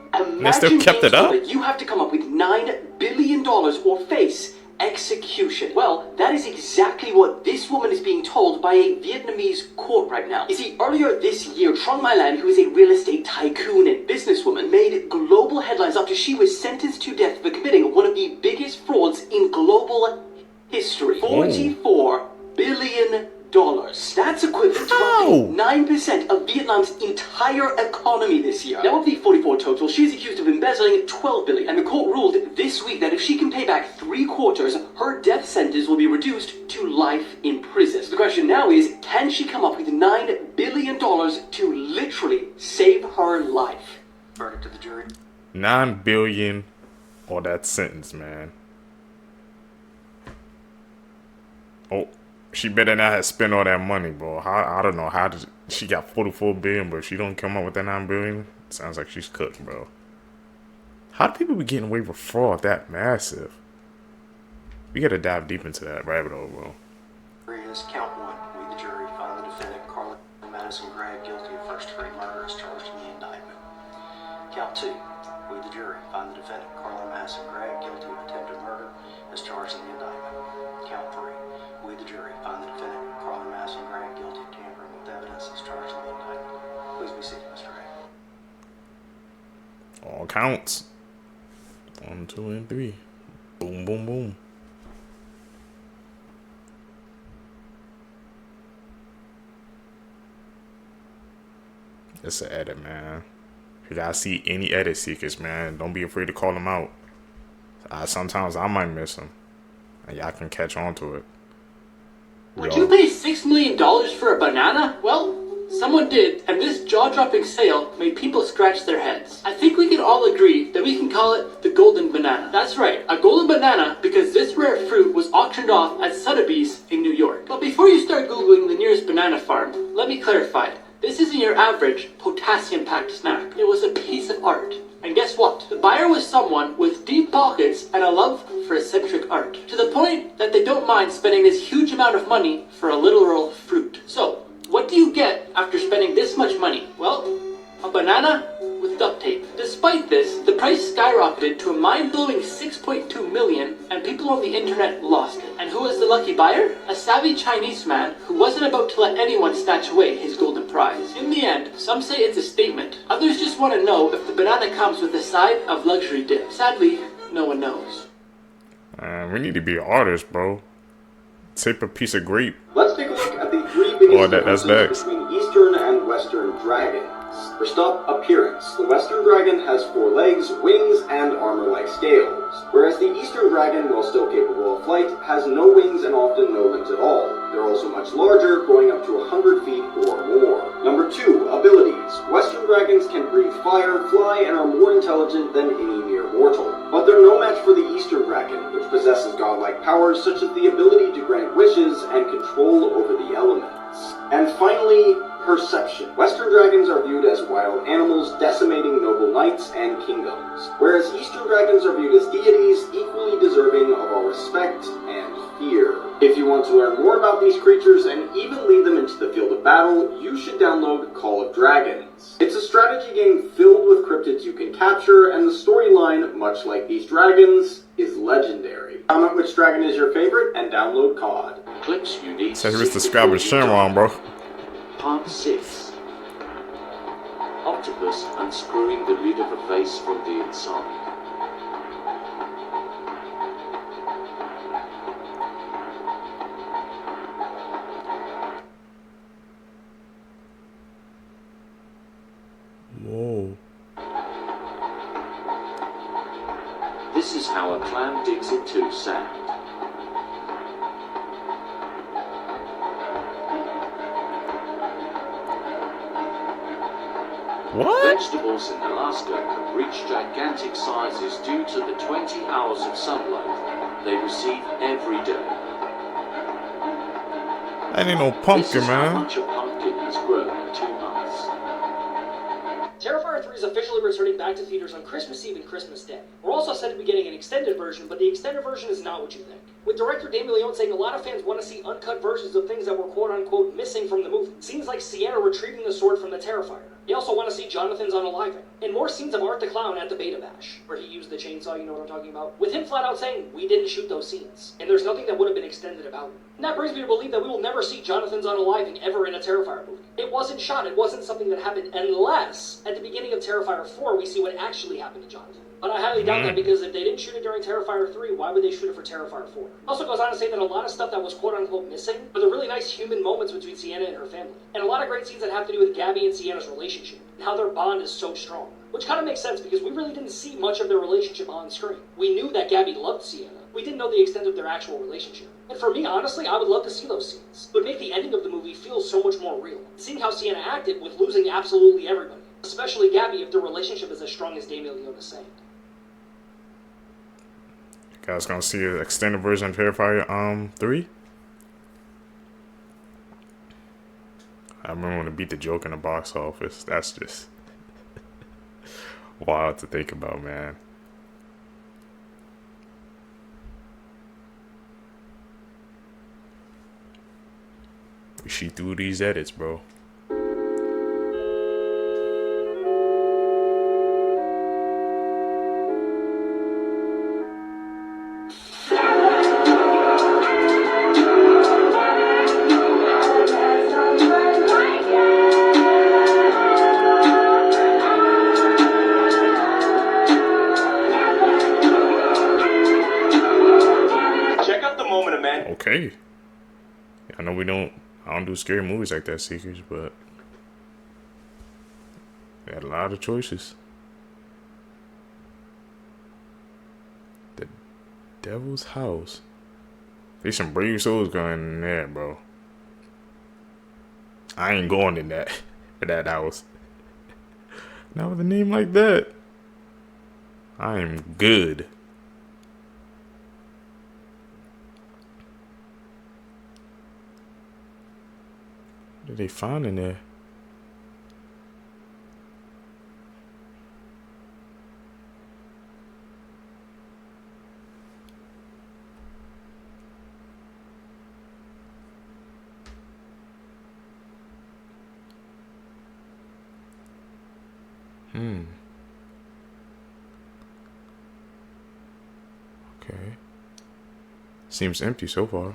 They still kept it up? But you have to come up with $9 billion or face execution. Well, that is exactly what this woman is being told by a Vietnamese court right now. You see, earlier this year, Trong My Lan, who is a real estate tycoon and businesswoman, made global headlines after she was sentenced to death for committing one of the biggest frauds in global history. $44 billion. That's equivalent to roughly 9% of Vietnam's entire economy this year. Now, of the 44 total, she is accused of embezzling $12 billion, and the court ruled this week that if she can pay back 3/4, her death sentence will be reduced to life in prison. So the question now is, can she come up with $9 billion to literally save her life? Verdict to the jury. $9 billion or that sentence, man. Oh. She better not have spent all that money, bro. I don't know how she got 44 billion, but if she don't come up with that 9 billion, sounds like she's cooked, bro. How do people be getting away with fraud that massive? We gotta dive deep into that rabbit hole, bro. Count 1. We, the jury, find the defendant, Carla Madison Gregg, guilty of first-degree murder as charged in the indictment. Count 2. We, the jury, find the defendant, Carla Madison Gregg, guilty of attempted murder as charged in the indictment. Count 3. We, the jury, find the defendant, Carla Madison Gregg, guilty of tampering with evidence as charged in the indictment. Please be seated, Mr. Gregg. All counts. 1, 2, and 3. Boom, boom, boom. It's an edit, man. If you guys see any edit seekers, man, don't be afraid to call them out. Sometimes I might miss them, and y'all can catch on to it. Would you pay $6 million for a banana? Well, someone did, and this jaw-dropping sale made people scratch their heads. I think we can all agree that we can call it the golden banana. That's right, a golden banana, because this rare fruit was auctioned off at Sotheby's in New York. But before you start Googling the nearest banana farm, let me clarify. This isn't your average potassium-packed snack. It was a piece of art. And guess what? The buyer was someone with deep pockets and a love for eccentric art. To the point that they don't mind spending this huge amount of money for a literal fruit. So, what do you get after spending this much money? Well, a banana with duct tape. Despite this, the price skyrocketed to a mind-blowing $6.2 million, and people on the internet lost it. And who was the lucky buyer? A savvy Chinese man who wasn't about to let anyone snatch away his golden prize. In the end, some say it's a statement. Others just want to know if the banana comes with a side of luxury dip. Sadly, no one knows. We need to be artists, bro. Tape a piece of grape. Let's take a look at the three biggest differences between Eastern and Western dragons. First up, appearance. The Western dragon has 4 legs, wings, and armor-like scales, whereas the Eastern dragon, while still capable of flight, has no wings and often no limbs at all. They're also much larger, growing up to 100 feet or more. Number 2, abilities. Western dragons can breathe fire, fly, and are more intelligent than any mere mortal. But they're no match for the Eastern dragon, which possesses godlike powers such as the ability to grant wishes and control over the elements. And finally, perception. Western dragons are viewed as wild animals decimating noble knights and kingdoms, whereas Eastern dragons are viewed as deities equally deserving of our respect and fear. If you want to learn more about these creatures and even lead them into the field of battle, you should download Call of Dragons. It's a strategy game filled with cryptids you can capture, and the storyline, much like these dragons, is legendary. Comment which dragon is your favorite and download COD. Clips you need. So he was describing Shenron, bro. Part 6. Octopus unscrewing the lid of a vase from the inside. Whoa. This is how a clam digs into sand. What? Vegetables in Alaska can reach gigantic sizes due to the 20 hours of sunlight they receive every day. That ain't no pumpkin, This is man. how much a pumpkin has grown in 2 months. Terrifier Terrifier 3 is officially returning back to theaters on Christmas Eve and Christmas Day. We're also said to be getting an extended version, but the extended version is not what you think. With director Damien Leone saying a lot of fans want to see uncut versions of things that were quote-unquote missing from the movie. Scenes like Sienna retrieving the sword from the Terrifier. They also want to see Jonathan's unaliving. And more scenes of Art the Clown at the Beta Bash, where he used the chainsaw, you know what I'm talking about? With him flat out saying, we didn't shoot those scenes, and there's nothing that would have been extended about it. And that brings me to believe that we will never see Jonathan's unaliving ever in a Terrifier movie. It wasn't shot, it wasn't something that happened, unless at the beginning of Terrifier 4 we see what actually happened to Jonathan. But I highly doubt that, because if they didn't shoot it during Terrifier 3, why would they shoot it for Terrifier 4? Also goes on to say that a lot of stuff that was quote-unquote missing are the really nice human moments between Sienna and her family. And a lot of great scenes that have to do with Gabby and Sienna's relationship, and how their bond is so strong. Which kind of makes sense, because we really didn't see much of their relationship on screen. We knew that Gabby loved Sienna. We didn't know the extent of their actual relationship. And for me, honestly, I would love to see those scenes. It would make the ending of the movie feel so much more real. Seeing how Sienna acted with losing absolutely everybody. Especially Gabby, if their relationship is as strong as Damien Leone is saying. You guys gonna see an extended version of Terrifier 3? I remember when it beat the joke in the box office. That's just wild to think about, man. We see through these edits, bro. Okay. I know I don't do scary movies like that, Seekers, but they had a lot of choices. The Devil's House. There's some brave souls going in there, bro. I ain't going in that house. Not with a name like that. I am good. What did they find in there? Okay. Seems empty so far.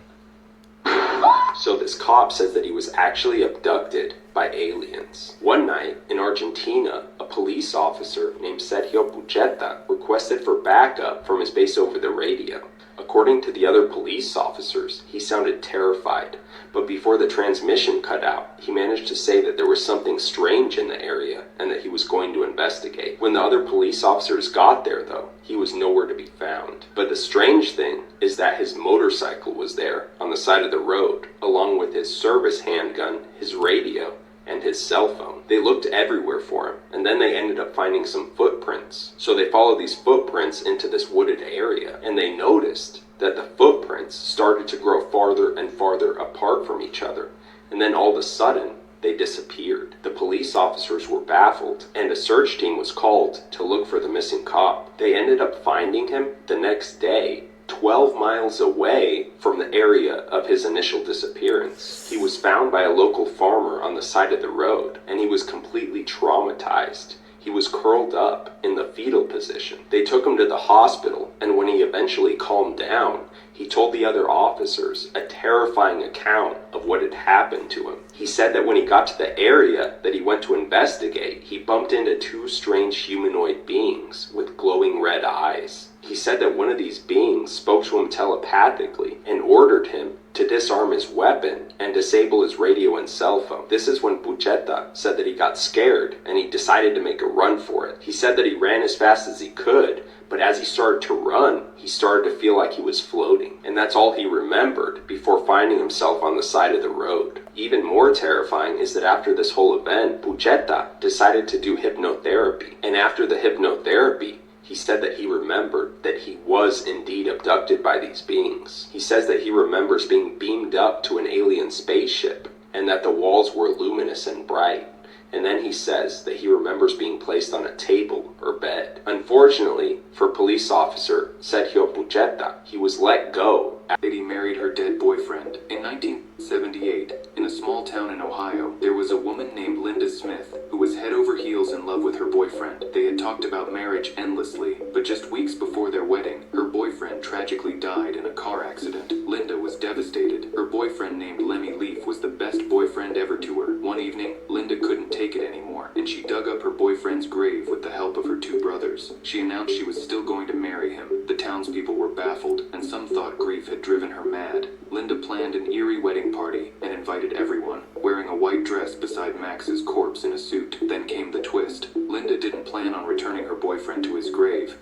So this cop says that he was actually abducted by aliens. One night in Argentina, a police officer named Sergio Pucheta requested for backup from his base over the radio. According to the other police officers, he sounded terrified, but before the transmission cut out, he managed to say that there was something strange in the area and that he was going to investigate. When the other police officers got there, though, he was nowhere to be found. But the strange thing is that his motorcycle was there on the side of the road, along with his service handgun, his radio, and his cell phone. They looked everywhere for him, and then they ended up finding some footprints. So they followed these footprints into this wooded area, and they noticed that the footprints started to grow farther and farther apart from each other. And then all of a sudden, they disappeared. The police officers were baffled, and a search team was called to look for the missing cop. They ended up finding him the next day, 12 miles away from the area of his initial disappearance. He was found by a local farmer on the side of the road, and he was completely traumatized. He was curled up in the fetal position. They took him to the hospital, and when he eventually calmed down, he told the other officers a terrifying account of what had happened to him. He said that when he got to the area that he went to investigate, he bumped into two strange humanoid beings with glowing red eyes. He said that one of these beings spoke to him telepathically and ordered him to disarm his weapon and disable his radio and cell phone. This is when Pucheta said that he got scared and he decided to make a run for it. He said that he ran as fast as he could, but as he started to run, he started to feel like he was floating. And that's all he remembered before finding himself on the side of the road. Even more terrifying is that after this whole event, Pucheta decided to do hypnotherapy. And after the hypnotherapy, he said that he remembered that he was indeed abducted by these beings. He says that he remembers being beamed up to an alien spaceship and that the walls were luminous and bright. and then he says that he remembers being placed on a table or bed. Unfortunately, for police officer Sergio Pucheta, he was let go. Lady married her dead boyfriend. In 1978, in a small town in Ohio, there was a woman named Linda Smith who was head over heels in love with her boyfriend. They had talked about marriage endlessly, but just weeks before their wedding, her boyfriend tragically died in a car accident. Linda was devastated. Her boyfriend named Lemmy Leaf was the best boyfriend ever to her. One evening, Linda couldn't take it anymore, and she dug up her boyfriend's grave with the help of her two brothers. She announced she was still going to marry him. The townspeople were baffled, and some thought grief had driven her mad. Linda planned an eerie wedding party and invited everyone, wearing a white dress beside Max's corpse in a suit. Then came the twist. Linda didn't plan on returning her boyfriend to his grave.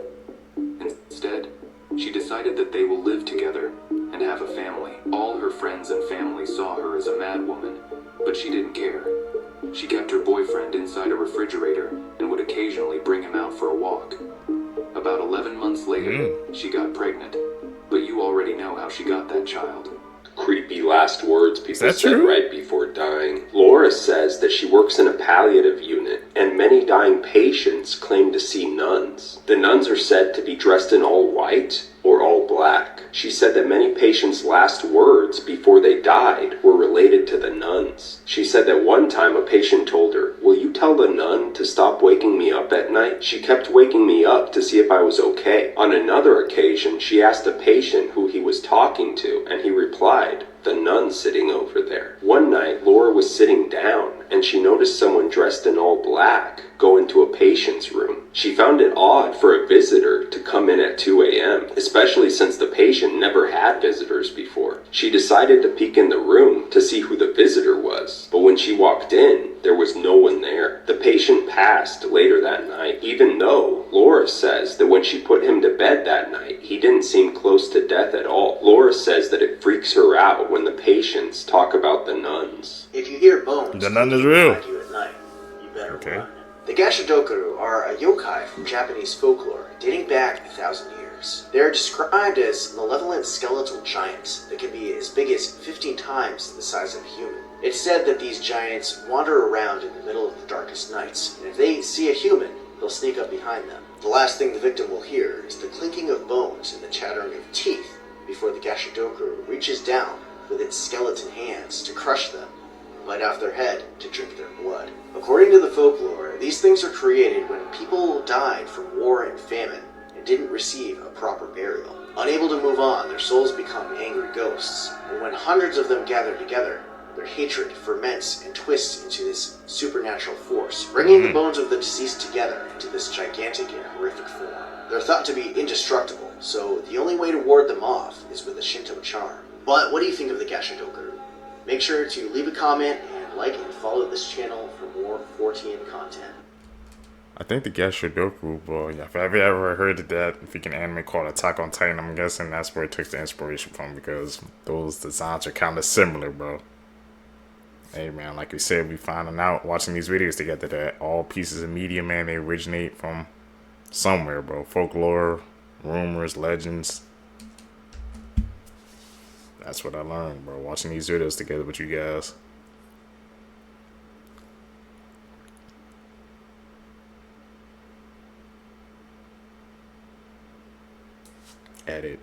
Instead, she decided that they will live together and have a family. All her friends and family saw her as a mad woman, but she didn't care. She kept her boyfriend inside a refrigerator and would occasionally bring him out for a walk. About 11 months later, she got pregnant. But you already know how she got that child. Creepy last words people said right before dying. Laura says that she works in a palliative unit, and many dying patients claim to see nuns. The nuns are said to be dressed in all white or all black. She said that many patients' last words before they died were related to the nuns. She said that one time a patient told her, "Will you tell the nun to stop waking me up at night?" She kept waking me up to see if I was okay. On another occasion, she asked a patient who he was talking to, and he replied, "The nun sitting over there." One night, Laura was sitting down, and she noticed someone dressed in all black go into a patient's room. She found it odd for a visitor to come in at 2 a.m., especially since the patient never had visitors before. She decided to peek in the room to see who the visitor was, but when she walked in, there was no one there. The patient passed later that night, even though Laura says that when she put him to bed that night, he didn't seem close to death at all. Laura says that it freaks her out when the patients talk about the nuns. If you hear bones, the nun is real. you at night, you better Okay. run. The Gashidokaru are a yokai from Japanese folklore dating back 1,000 years. They are described as malevolent skeletal giants that can be as big as 15 times the size of a human. It's said that these giants wander around in the middle of the darkest nights, and if they see a human, they'll sneak up behind them. The last thing the victim will hear is the clinking of bones and the chattering of teeth before the Gashidokaru reaches down with its skeleton hands to crush them, bite off their head to drink their blood. According to the folklore, these things are created when people died from war and famine and didn't receive a proper burial. Unable to move on, their souls become angry ghosts, and when hundreds of them gather together, their hatred ferments and twists into this supernatural force, bringing the bones of the deceased together into this gigantic and horrific form. They're thought to be indestructible, so the only way to ward them off is with a Shinto charm. But what do you think of the Gashidokaru? Make sure to leave a comment and like and follow this channel for more 14 content. I think the Gashidokaru, boy, if I've ever heard of that freaking anime called Attack on Titan, I'm guessing that's where it took the inspiration from, because those designs are kind of similar, bro. Hey man, like we said, we finding out watching these videos together that all pieces of media, man, they originate from somewhere, bro. Folklore, rumors, legends. That's what I learned, bro, watching these videos together with you guys. Edit.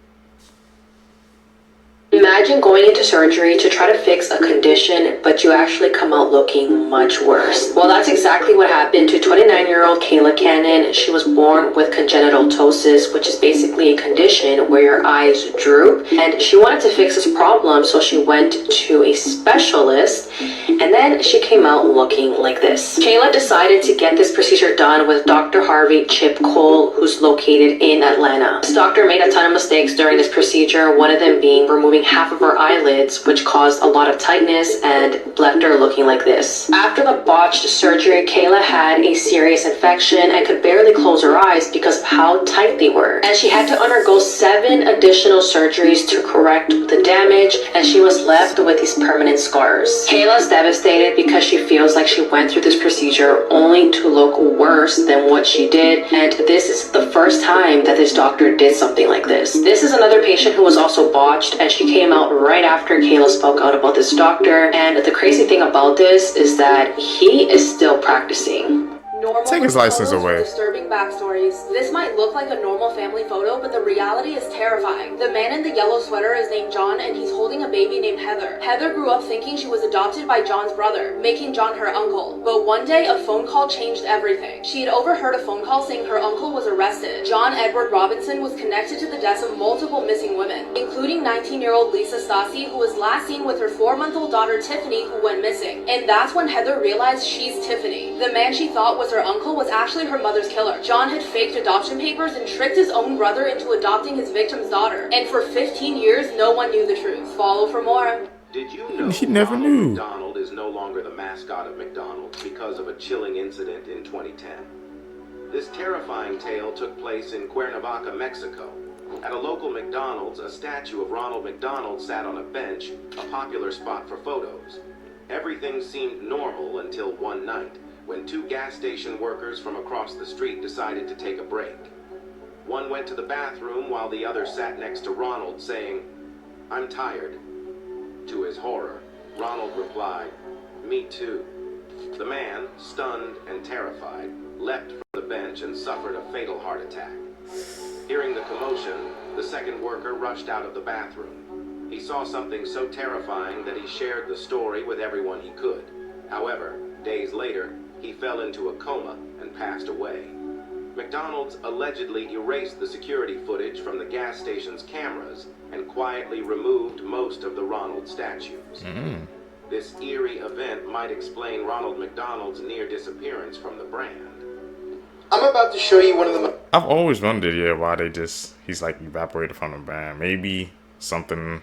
Imagine going into surgery to try to fix a condition, but you actually come out looking much worse. Well, that's exactly what happened to 29-year-old Kayla Cannon. She was born with congenital ptosis, which is basically a condition where your eyes droop, and she wanted to fix this problem, so she went to a specialist, and then she came out looking like this. Kayla decided to get this procedure done with Dr. Harvey Chip Cole, who's located in Atlanta. This doctor made a ton of mistakes during this procedure, one of them being removing half of her eyelids, which caused a lot of tightness and left her looking like this. After the botched surgery, Kayla had a serious infection and could barely close her eyes because of how tight they were. And she had to undergo 7 additional surgeries to correct the damage, and she was left with these permanent scars. Kayla's devastated because she feels like she went through this procedure only to look worse than what she did, and this is the first time that this doctor did something like this. This is another patient who was also botched, and she came came out right after Kayla spoke out about this doctor, and the crazy thing about this is that he is still practicing. Take his license away. Disturbing backstories. This might look like a normal family photo, but the reality is terrifying. The man in the yellow sweater is named John, and he's holding a baby named Heather. Heather grew up thinking she was adopted by John's brother, making John her uncle. But one day, a phone call changed everything. She had overheard a phone call saying her uncle was arrested. John Edward Robinson was connected to the deaths of multiple missing women, including 19-year-old Lisa Stassi, who was last seen with her 4-month-old daughter Tiffany, who went missing. And that's when Heather realized she's Tiffany. The man she thought was her uncle was actually her mother's killer. John had faked adoption papers and tricked his own brother into adopting his victim's daughter. And for 15 years, no one knew the truth. Follow for more. Did you know he never Ronald knew. McDonald is no longer the mascot of McDonald's because of a chilling incident in 2010? This terrifying tale took place in Cuernavaca, Mexico. At a local McDonald's, a statue of Ronald McDonald sat on a bench, a popular spot for photos. Everything seemed normal until one night, when 2 gas station workers from across the street decided to take a break. One went to the bathroom while the other sat next to Ronald, saying, "I'm tired." To his horror, Ronald replied, "Me too." The man, stunned and terrified, leapt from the bench and suffered a fatal heart attack. Hearing the commotion, the second worker rushed out of the bathroom. He saw something so terrifying that he shared the story with everyone he could. However, days later, he fell into a coma and passed away. McDonald's allegedly erased the security footage from the gas station's cameras and quietly removed most of the Ronald statues. This eerie event might explain Ronald McDonald's near disappearance from the brand. I'm about to show you one of the I've always wondered, yeah, why he's like evaporated from the brand. Maybe something,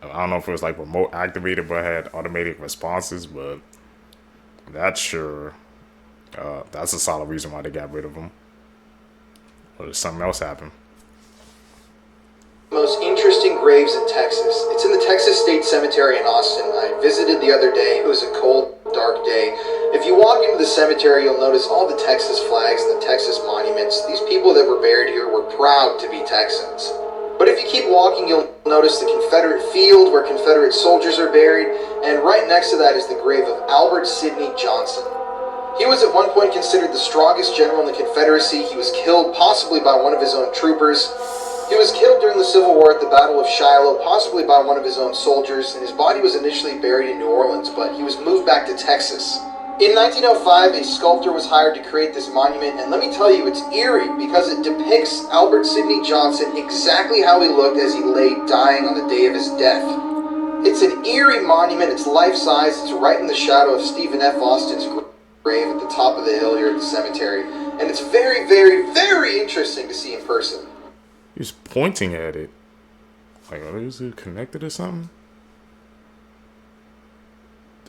I don't know if it was like remote activated but had automated responses, but that's sure, that's a solid reason why they got rid of him. Or did something else happen? most interesting graves in Texas. It's in the Texas State Cemetery in Austin. I visited the other day. It was a cold, dark day. If you walk into the cemetery, you'll notice all the Texas flags and the Texas monuments. These people that were buried here were proud to be Texans. But if you keep walking, you'll notice the Confederate field where Confederate soldiers are buried, and right next to that is the grave of Albert Sidney Johnson. He was at one point considered the strongest general in the Confederacy. He was killed possibly by one of his own troopers. He was killed during the Civil War at the Battle of Shiloh, possibly by one of his own soldiers, and his body was initially buried in New Orleans, but he was moved back to Texas. In 1905, a sculptor was hired to create this monument, and let me tell you, it's eerie because it depicts Albert Sidney Johnson exactly how he looked as he lay dying on the day of his death. It's an eerie monument, it's life-size, it's right in the shadow of Stephen F. Austin's grave at the top of the hill here at the cemetery, and it's very, very, very interesting to see in person. He's pointing at it. Like, is it connected or something?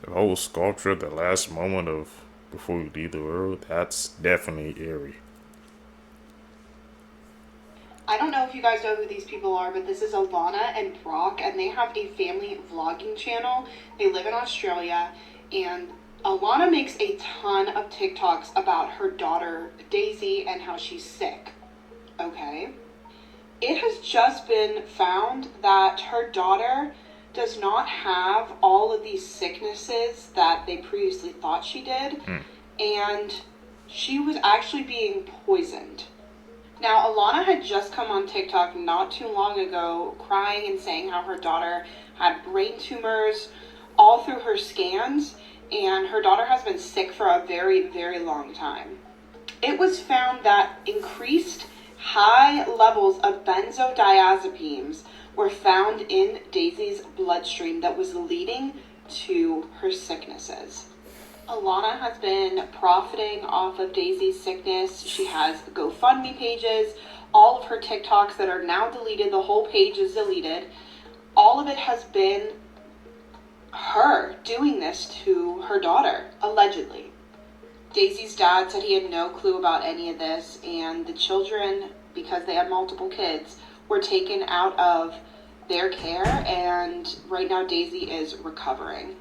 The whole sculpture, the last moment of before you leave the world, that's definitely eerie. I don't know if you guys know who these people are, but this is Alana and Brock, and they have a family vlogging channel. They live in Australia, and Alana makes a ton of TikToks about her daughter, Daisy, and how she's sick. Okay? It has just been found that her daughter does not have all of these sicknesses that they previously thought she did, and she was actually being poisoned. Now, Alana had just come on TikTok not too long ago crying and saying how her daughter had brain tumors all through her scans, and her daughter has been sick for a very, very long time. It was found that increased high levels of benzodiazepines were found in Daisy's bloodstream that was leading to her sicknesses. Alana has been profiting off of Daisy's sickness. She has GoFundMe pages, all of her TikToks that are now deleted, the whole page is deleted. All of it has been her doing this to her daughter, allegedly. Daisy's dad said he had no clue about any of this, and the children, because they had multiple kids, were taken out of their care, and right now Daisy is recovering.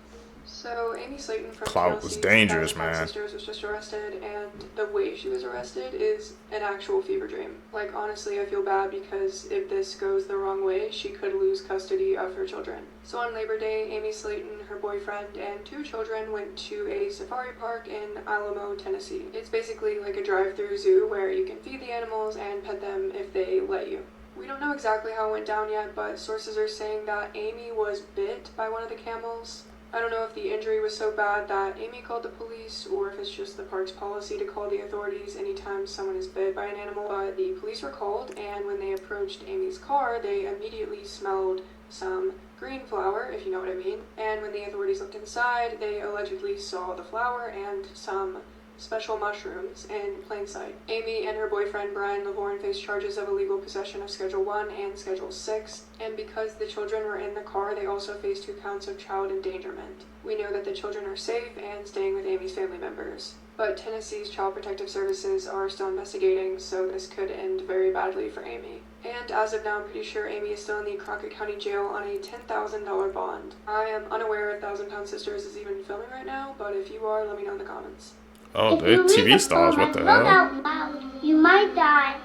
So Amy Slayton from Clout was Chelsea's dangerous, 1,000 Pound man. Sisters was just arrested, and the way she was arrested is an actual fever dream. Like, honestly, I feel bad because if this goes the wrong way, she could lose custody of her children. So on Labor Day, Amy Slayton, her boyfriend, and 2 children went to a safari park in Alamo, Tennessee. It's basically like a drive-through zoo where you can feed the animals and pet them if they let you. We don't know exactly how it went down yet, but sources are saying that Amy was bit by one of the camels. I don't know if the injury was so bad that Amy called the police or if it's just the park's policy to call the authorities anytime someone is bit by an animal, but the police were called, and when they approached Amy's car, they immediately smelled some green flour, if you know what I mean, and when the authorities looked inside, they allegedly saw the flour and some special mushrooms in plain sight. Amy and her boyfriend Brian Lavorne faced charges of illegal possession of Schedule 1 and Schedule 6, and because the children were in the car, they also faced 2 counts of child endangerment. We know that the children are safe and staying with Amy's family members, but Tennessee's Child Protective Services are still investigating, so this could end very badly for Amy. And as of now, I'm pretty sure Amy is still in the Crockett County Jail on a $10,000 bond. I am unaware if 1,000 Pound Sisters is even filming right now, but if you are, let me know in the comments. Oh, they're TV stars, what the hell? Out loud, you might die.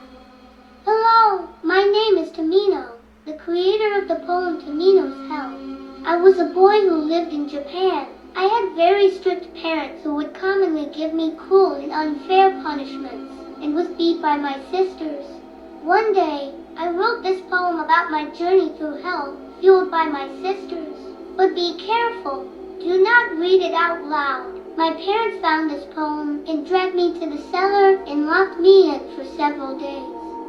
Hello, my name is Tamino, the creator of the poem Tamino's Hell. I was a boy who lived in Japan. I had very strict parents who would commonly give me cruel and unfair punishments, and was beat by my sisters. One day, I wrote this poem about my journey through hell, fueled by my sisters. But be careful, do not read it out loud. My parents found this poem and dragged me to the cellar and locked me in for several days.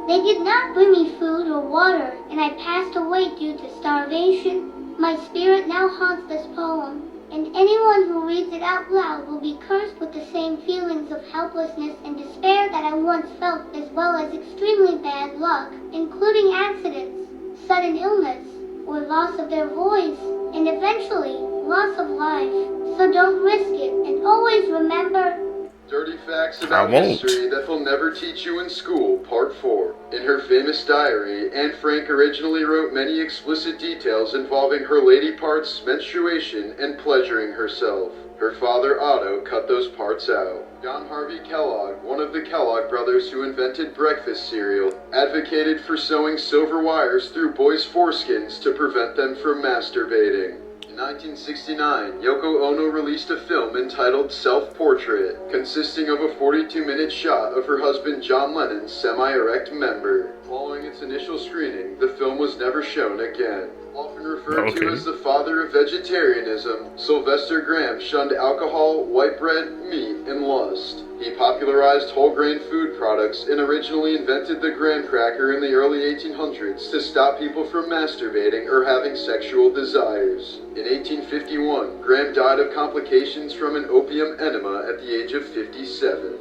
They did not bring me food or water, and I passed away due to starvation. My spirit now haunts this poem, and anyone who reads it out loud will be cursed with the same feelings of helplessness and despair that I once felt, as well as extremely bad luck, including accidents, sudden illness, or loss of their voice, and eventually, loss of life. So don't risk it, and always remember... Dirty Facts About History That They'll Never Teach You in School, Part 4. In her famous diary, Anne Frank originally wrote many explicit details involving her lady part's menstruation and pleasuring herself. Her father, Otto, cut those parts out. John Harvey Kellogg, one of the Kellogg brothers who invented breakfast cereal, advocated for sewing silver wires through boys' foreskins to prevent them from masturbating. In 1969, Yoko Ono released a film entitled Self-Portrait, consisting of a 42-minute shot of her husband John Lennon's semi-erect member. Following its initial screening, the film was never shown again. Often referred to as the father of vegetarianism, Sylvester Graham shunned alcohol, white bread, meat, and lust. He popularized whole grain food products and originally invented the graham cracker in the early 1800s to stop people from masturbating or having sexual desires. In 1851, Graham died of complications from an opium enema at the age of 57.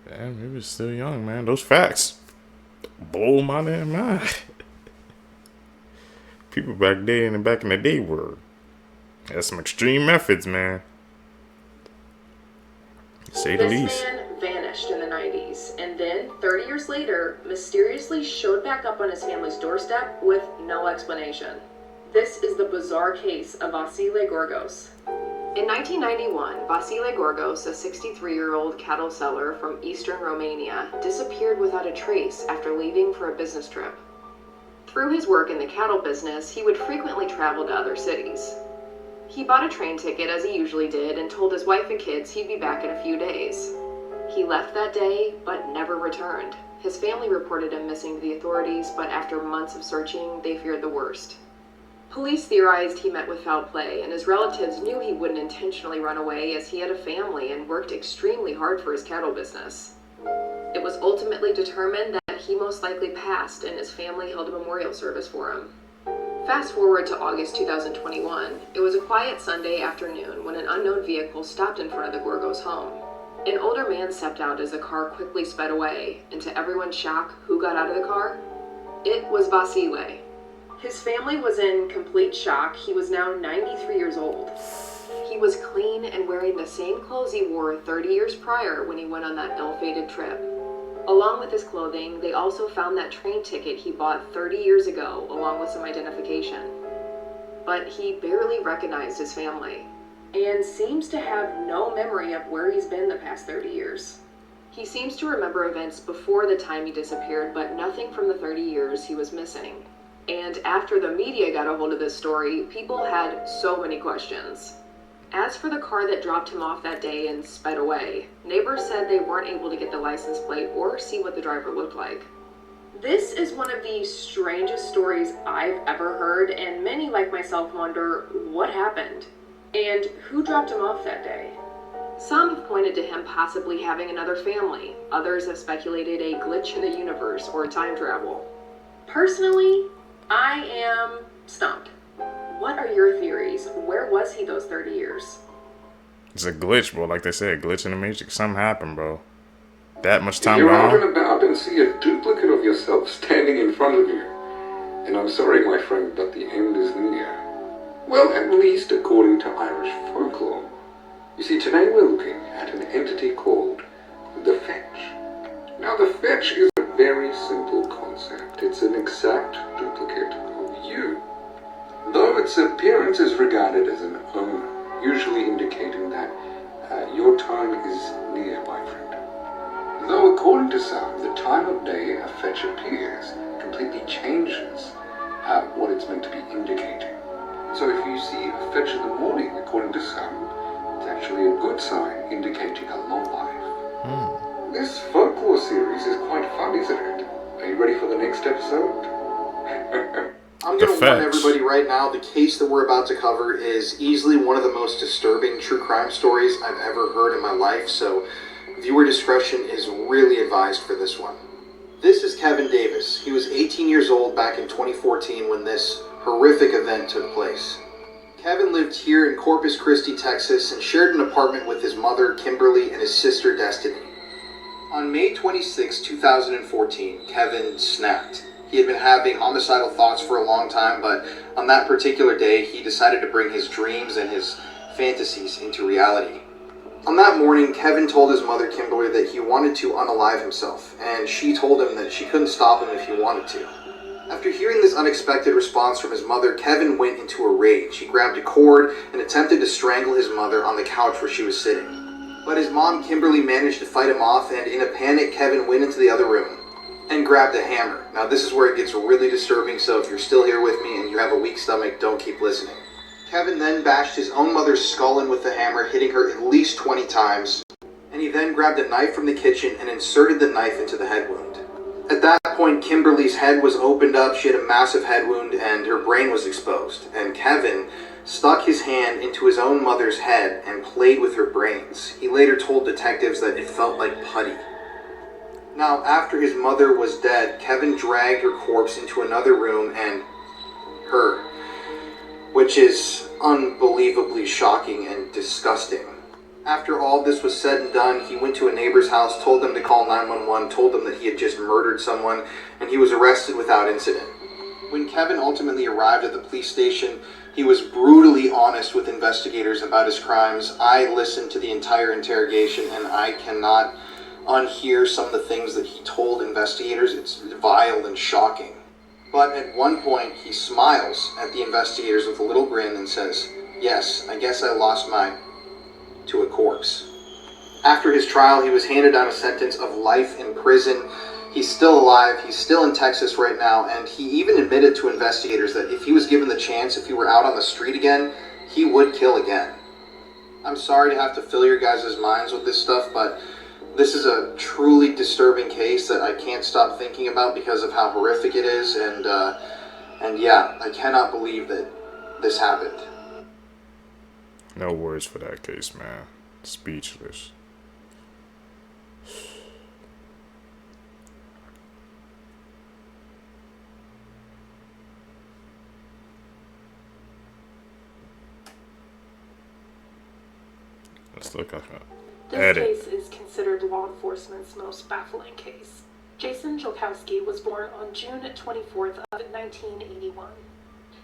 Damn, he was still young, man. Those facts blow my damn mind. People back in the day were had some extreme methods, man. To say the least. This man vanished in the 90s, and then 30 years later, mysteriously showed back up on his family's doorstep with no explanation. This is the bizarre case of Vasile Gorgos. In 1991, Vasile Gorgos, a 63-year-old cattle seller from eastern Romania, disappeared without a trace after leaving for a business trip. Through his work in the cattle business, he would frequently travel to other cities. He bought a train ticket as he usually did and told his wife and kids he'd be back in a few days. He left that day, but never returned. His family reported him missing to the authorities, but after months of searching, they feared the worst. Police theorized he met with foul play, and his relatives knew he wouldn't intentionally run away as he had a family and worked extremely hard for his cattle business. It was ultimately determined that he most likely passed, and his family held a memorial service for him. Fast forward to August 2021, it was a quiet Sunday afternoon when an unknown vehicle stopped in front of the Gorgos home. An older man stepped out as the car quickly sped away, and to everyone's shock, who got out of the car? It was Vasile. His family was in complete shock. He was now 93 years old. He was clean and wearing the same clothes he wore 30 years prior when he went on that ill-fated trip. Along with his clothing, they also found that train ticket he bought 30 years ago, along with some identification. But he barely recognized his family. and seems to have no memory of where he's been the past 30 years. He seems to remember events before the time he disappeared, but nothing from the 30 years he was missing. And after the media got a hold of this story, people had so many questions. As for the car that dropped him off that day and sped away, neighbors said they weren't able to get the license plate or see what the driver looked like. This is one of the strangest stories I've ever heard, and many like myself wonder what happened and who dropped him off that day. Some have pointed to him possibly having another family. Others have speculated a glitch in the universe or time travel. Personally, I am stumped. What are your theories? Where was he those 30 years? It's a glitch, bro. Like they said, glitch in the matrix. Something happened, bro. That much time You're out gone. and about and see a duplicate of yourself standing in front of you. And I'm sorry, my friend, but the end is near. Well, at least according to Irish folklore. You see, today we're looking at an entity called the Fetch. Now, the Fetch is a very simple concept. It's an exact duplicate of you. Though its appearance is regarded as an omen, usually indicating that your time is near, my friend. Though according to some, the time of day a fetch appears completely changes what it's meant to be indicating. So if you see a fetch in the morning, according to some, it's actually a good sign indicating a long life. This folklore series is quite fun, isn't it? Are you ready for the next episode? I'm going to warn everybody right now, the case that we're about to cover is easily one of the most disturbing true crime stories I've ever heard in my life, so viewer discretion is really advised for this one. This is Kevin Davis. He was 18 years old back in 2014 when this horrific event took place. Kevin lived here in Corpus Christi, Texas, and shared an apartment with his mother, Kimberly, and his sister, Destiny. On May 26, 2014, Kevin snapped. He had been having homicidal thoughts for a long time, but on that particular day, he decided to bring his dreams and his fantasies into reality. On that morning, Kevin told his mother, Kimberly, that he wanted to unalive himself, and she told him that she couldn't stop him if he wanted to. After hearing this unexpected response from his mother, Kevin went into a rage. He grabbed a cord and attempted to strangle his mother on the couch where she was sitting. But his mom, Kimberly, managed to fight him off, and in a panic, Kevin went into the other room and grabbed a hammer. Now, this is where it gets really disturbing, so if you're still here with me and you have a weak stomach, don't keep listening. Kevin then bashed his own mother's skull in with the hammer, hitting her at least 20 times, and he then grabbed a knife from the kitchen and inserted the knife into the head wound. At that point, Kimberly's head was opened up, she had a massive head wound, and her brain was exposed, and Kevin stuck his hand into his own mother's head and played with her brains. He later told detectives that it felt like putty. Now, after his mother was dead, Kevin dragged her corpse into another room and her, which is unbelievably shocking and disgusting. After all this was said and done, he went to a neighbor's house, told them to call 911, told them that he had just murdered someone, and he was arrested without incident. When Kevin ultimately arrived at the police station, he was brutally honest with investigators about his crimes. I listened to the entire interrogation, and I cannot unhear some of the things that he told investigators. It's vile and shocking. But at one point, he smiles at the investigators with a little grin and says, "Yes, I guess I lost my..." to a corpse. After his trial, he was handed down a sentence of life in prison. He's still alive, he's still in Texas right now, and he even admitted to investigators that if he was given the chance, if he were out on the street again, he would kill again. I'm sorry to have to fill your guys' minds with this stuff, but this is a truly disturbing case that I can't stop thinking about because of how horrific it is, and yeah, I cannot believe that this happened. No words for that case, man. Speechless. Let's look at that. This case is considered law enforcement's most baffling case. Jason Jolkowski was born on June 24th of 1981.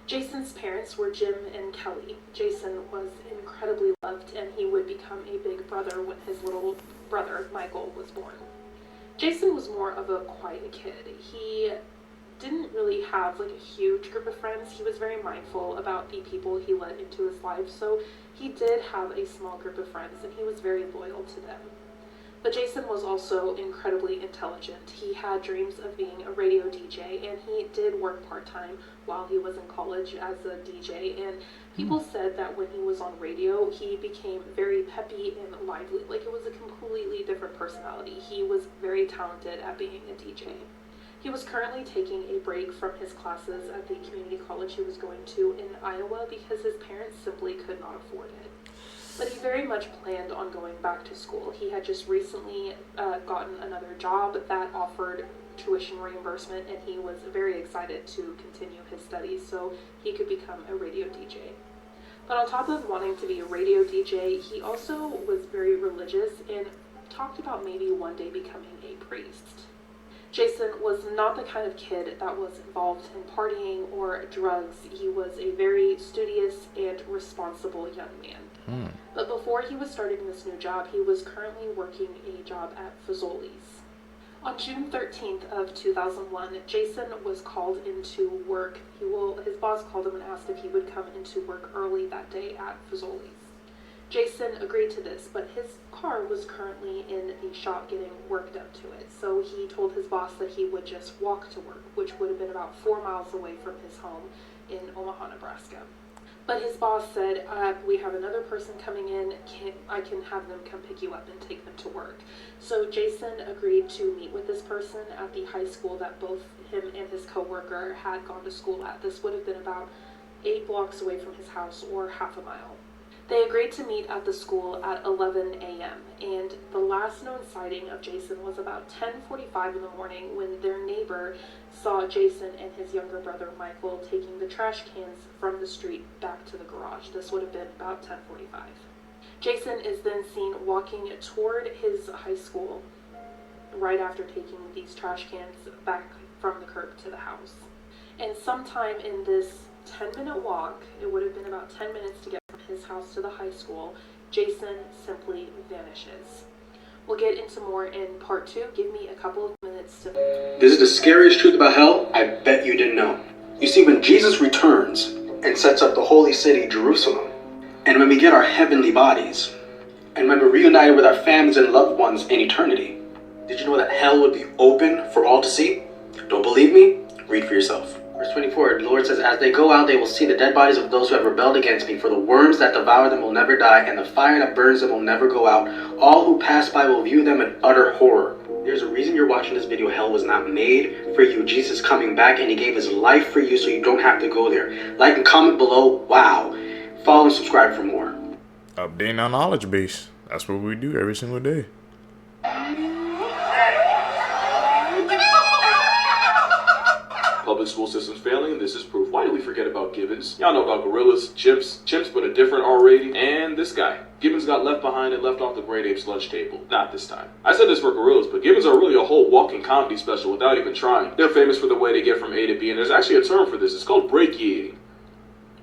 Jason's parents were Jim and Kelly. Jason was incredibly loved, and he would become a big brother when his little brother, Michael, was born. Jason was more of a quiet kid. He didn't really have like a huge group of friends. He was very mindful about the people he let into his life, so he did have a small group of friends and he was very loyal to them. But Jason was also incredibly intelligent. He had dreams of being a radio DJ, and he did work part-time while he was in college as a DJ, and people said that when he was on radio, he became very peppy and lively. Like, it was a completely different personality. He was very talented at being a DJ. He was currently taking a break from his classes at the community college he was going to in Iowa because his parents simply could not afford it. But he very much planned on going back to school. He had just recently gotten another job that offered tuition reimbursement, and he was very excited to continue his studies so he could become a radio DJ. But on top of wanting to be a radio DJ, he also was very religious and talked about maybe one day becoming a priest. Jason was not the kind of kid that was involved in partying or drugs. He was a very studious and responsible young man. But before he was starting this new job, he was currently working a job at Fazoli's. On June 13th of 2001, Jason was called into work. His boss called him and asked if he would come into work early that day at Fazoli's. Jason agreed to this, but his car was currently in the shop getting work done to it, so he told his boss that he would just walk to work, which would have been about 4 miles away from his home in Omaha, Nebraska. But his boss said, we have another person coming in, I can have them come pick you up and take them to work. So Jason agreed to meet with this person at the high school that both him and his coworker had gone to school at. This would have been about 8 blocks away from his house, or half a mile. They agreed to meet at the school at 11 a.m. and the last known sighting of Jason was about 10:45 in the morning when their neighbor saw Jason and his younger brother Michael taking the trash cans from the street back to the garage. This would have been about 10:45. Jason is then seen walking toward his high school right after taking these trash cans back from the curb to the house. And sometime in this 10-minute walk, it would have been about 10 minutes to get from his house to the high school, Jason simply vanishes. We'll get into more in part 2. Give me a couple of minutes to... This is the scariest truth about hell I bet you didn't know. You see, when Jesus returns and sets up the holy city, Jerusalem, and when we get our heavenly bodies, and when we're reunited with our families and loved ones in eternity, did you know that hell would be open for all to see? Don't believe me? Read for yourself. Verse 24, the Lord says, as they go out, they will see the dead bodies of those who have rebelled against me, for the worms that devour them will never die, and the fire that burns them will never go out. All who pass by will view them in utter horror. There's a reason you're watching this video. Hell was not made for you. Jesus is coming back, and he gave his life for you so you don't have to go there. Like and comment below. Wow. Follow and subscribe for more. Updating our knowledge base. That's what we do every single day. Public school system's failing, and this is proof. Why do we forget about gibbons? Y'all know about gorillas, chimps but a different R rating, and this guy. Gibbons got left behind and left off the great apes lunch table. Not this time. I said this for gorillas, but gibbons are really a whole walking comedy special without even trying. They're famous for the way they get from A to B, and there's actually a term for this. It's called brachiating.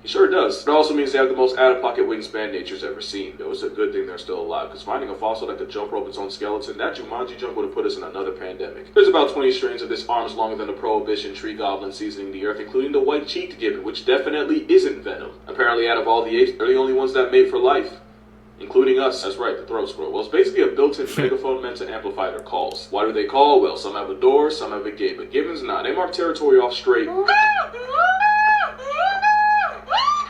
It sure does. It also means they have the most out-of-pocket wingspan nature's ever seen. Though it's a good thing they're still alive, because finding a fossil that could jump rope its own skeleton, that Jumanji jump would have put us in another pandemic. There's about 20 strains of this arms longer than a prohibition tree goblin seasoning the earth, including the white-cheeked gibbon, which definitely isn't venom. Apparently out of all the apes, they're the only ones that mate for life. Including us. That's right, the throat squirrel. Well, it's basically a built-in megaphone meant to amplify their calls. Why do they call? Well, some have a door, some have a gate, but gibbons, nah, they mark territory off straight.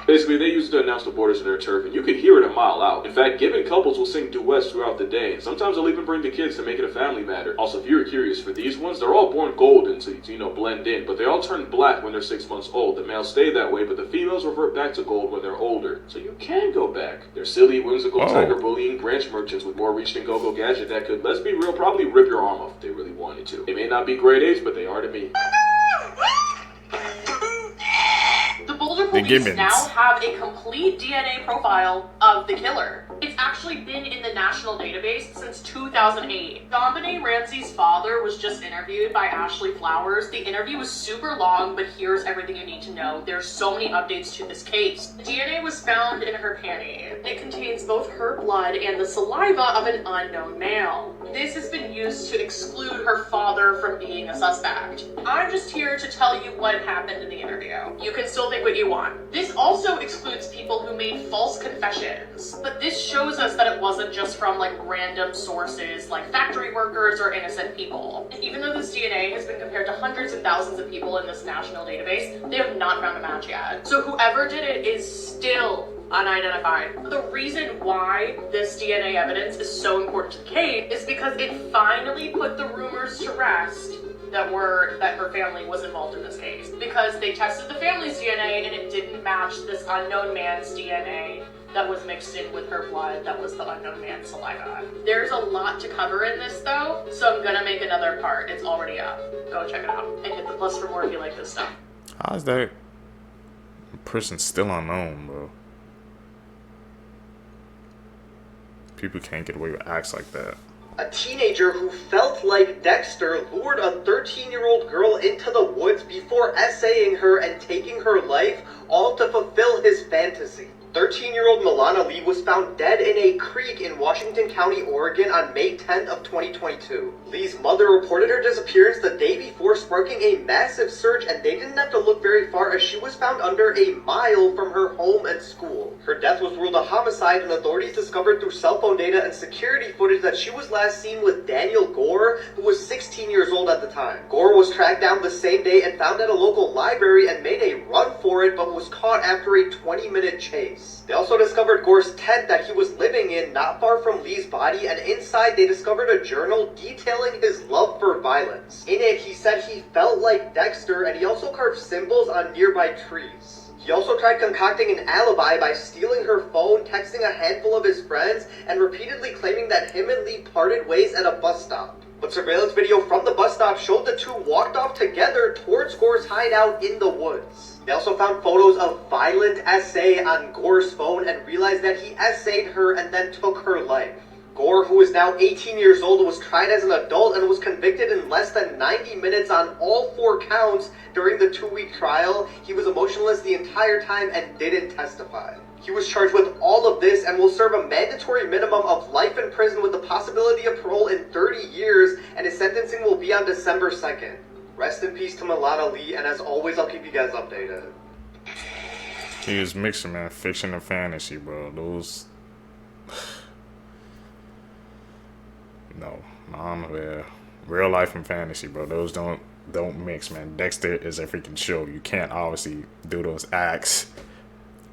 Basically, they use it to announce the borders of their turf, and you can hear it a mile out. In fact, gibbon couples will sing duets throughout the day, and sometimes they'll even bring the kids to make it a family matter. Also, if you're curious, for these ones, they're all born golden to, blend in, but they all turn black when they're 6 months old. The males stay that way, but the females revert back to gold when they're older. So you can go back. They're silly, whimsical, tiger-bullying branch merchants with more reach than Go-Go Gadget that could, let's be real, probably rip your arm off if they really wanted to. They may not be grade A's, but they are to me. The Boulder Police now have a complete DNA profile of the killer. It's actually been in the national database since 2008. JonBenet Ramsey's father father was just interviewed by Ashley Flowers. The interview was super long, but here's everything you need to know. There's so many updates to this case. DNA was found in her panty. It contains both her blood and the saliva of an unknown male. This has been used to exclude her father from being a suspect. I'm just here to tell you what happened in the interview. You can still think what you want. This also excludes people who made false confessions, but this shows us that it wasn't just from like random sources like factory workers or innocent people. Even though this DNA has been compared to hundreds and thousands of people in this national database, they have not found a match yet. So whoever did it is still unidentified. The reason why this DNA evidence is so important to the case is because it finally put the rumors to rest that her family was involved in this case. Because they tested the family's DNA and it didn't match this unknown man's DNA that was mixed in with her blood that was the unknown man's saliva. There's a lot to cover in this though, so I'm gonna make another part. It's already up. Go check it out and hit the plus for more if you like this stuff. How is that person still unknown, bro? People can't get away with acts like that. A teenager who felt like Dexter lured a 13-year-old girl into the woods before essaying her and taking her life, all to fulfill his fantasy. 13-year-old Milana Lee was found dead in a creek in Washington County, Oregon on May 10th of 2022. Lee's mother reported her disappearance the day before, sparking a massive search, and they didn't have to look very far as she was found under a mile from her home and school. Her death was ruled a homicide, and authorities discovered through cell phone data and security footage that she was last seen with Daniel Gore, who was 16 years old at the time. Gore was tracked down the same day and found at a local library and made a run for it, but was caught after a 20-minute chase. They also discovered Gore's tent that he was living in not far from Lee's body, and inside they discovered a journal detailing his love for violence. In it, he said he felt like Dexter, and he also carved symbols on nearby trees. He also tried concocting an alibi by stealing her phone, texting a handful of his friends, and repeatedly claiming that him and Lee parted ways at a bus stop. But surveillance video from the bus stop showed the two walked off together towards Gore's hideout in the woods. They also found photos of violent essay on Gore's phone and realized that he essayed her and then took her life. Gore, who is now 18 years old, was tried as an adult and was convicted in less than 90 minutes on all 4 counts during the 2-week trial. He was emotionless the entire time and didn't testify. He was charged with all of this and will serve a mandatory minimum of life in prison with the possibility of parole in 30 years, and his sentencing will be on December 2nd. Rest in peace to Milana Lee, and as always, I'll keep you guys updated. He was mixing, man, fiction and fantasy, bro. Those... No, yeah. Real life and fantasy, bro. Those don't mix, man. Dexter is a freaking show. You can't obviously do those acts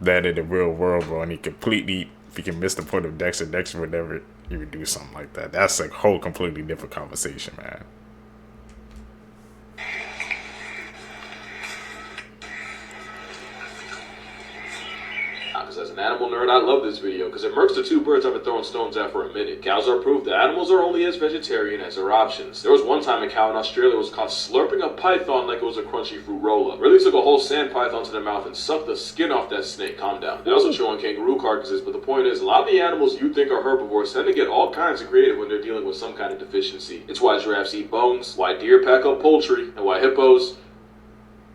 that in the real world, bro. And he completely, if you can miss the point of Dexter would never even do something like that. That's a whole completely different conversation, man. As an animal nerd, I love this video because it murks the two birds I've been throwing stones at for a minute. Cows are proof that animals are only as vegetarian as their options. There was one time a cow in Australia was caught slurping a python like it was a crunchy fruit roll-up. Really took a whole sand python to their mouth and sucked the skin off that snake. Calm down. They also chew on kangaroo carcasses, but the point is, a lot of the animals you think are herbivores tend to get all kinds of creative when they're dealing with some kind of deficiency. It's why giraffes eat bones, why deer pack up poultry, and why hippos...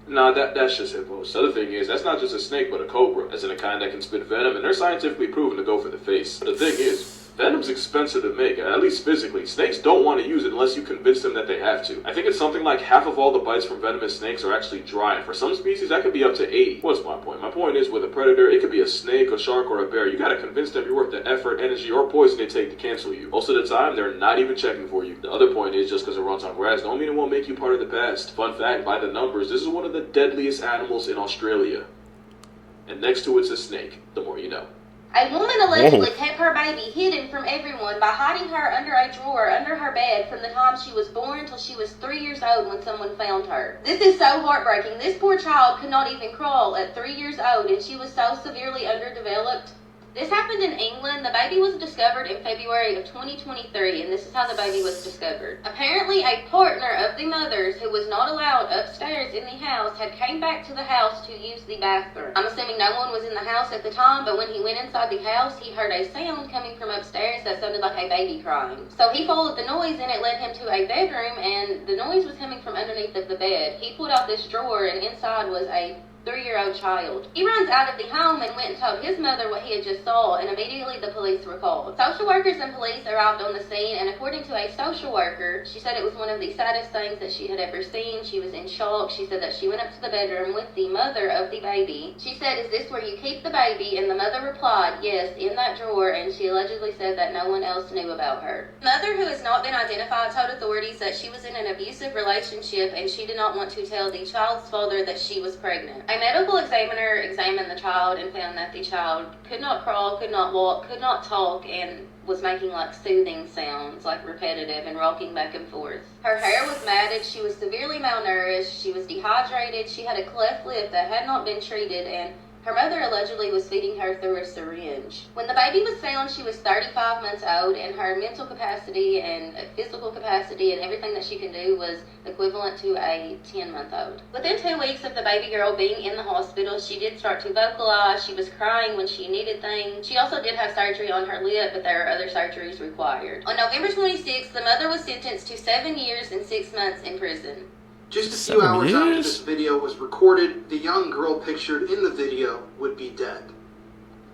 Nah, that's just hippos. The other thing is, that's not just a snake, but a cobra, as in a kind that can spit venom, and they're scientifically proven to go for the face. The thing is, venom's expensive to make, at least physically. Snakes don't want to use it unless you convince them that they have to. I think it's something like half of all the bites from venomous snakes are actually dry, and for some species that could be up to 80. What's my point? My point is, with a predator, it could be a snake, a shark, or a bear. You gotta convince them you're worth the effort, energy, or poison they take to cancel you. Most of the time, they're not even checking for you. The other point is, just because it runs on grass don't mean it won't make you part of the past. Fun fact, by the numbers, this is one of the deadliest animals in Australia. And next to it's a snake. The more you know. A woman allegedly kept her baby hidden from everyone by hiding her under a drawer under her bed from the time she was born until she was 3 years old when someone found her. This is so heartbreaking. This poor child could not even crawl at 3 years old, and she was so severely underdeveloped This happened in England. The baby was discovered in February of 2023, and this is how the baby was discovered. Apparently, a partner of the mother's who was not allowed upstairs in the house had came back to the house to use the bathroom. I'm assuming no one was in the house at the time, but when he went inside the house, he heard a sound coming from upstairs that sounded like a baby crying. So he followed the noise, and it led him to a bedroom, and the noise was coming from underneath of the bed. He pulled out this drawer, and inside was a 3-year-old child. He runs out of the home and went and told his mother what he had just saw, and immediately the police were called. Social workers and police arrived on the scene, and according to a social worker, she said it was one of the saddest things that she had ever seen. She was in shock. She said that she went up to the bedroom with the mother of the baby. She said, "Is this where you keep the baby?" And the mother replied, "Yes, in that drawer," and she allegedly said that no one else knew about her. The mother, who has not been identified, told authorities that she was in an abusive relationship and she did not want to tell the child's father that she was pregnant. A medical examiner examined the child and found that the child could not crawl, could not walk, could not talk, and was making like soothing sounds, like repetitive and rocking back and forth. Her hair was matted, she was severely malnourished, she was dehydrated, she had a cleft lip that had not been treated, and her mother allegedly was feeding her through a syringe. When the baby was found, she was 35 months old, and her mental capacity and physical capacity and everything that she could do was equivalent to a 10-month-old. Within 2 weeks of the baby girl being in the hospital, she did start to vocalize. She was crying when she needed things. She also did have surgery on her lip, but there are other surgeries required. On November 26th, the mother was sentenced to 7 years and 6 months in prison. Just a few hours after this video was recorded, the young girl pictured in the video would be dead.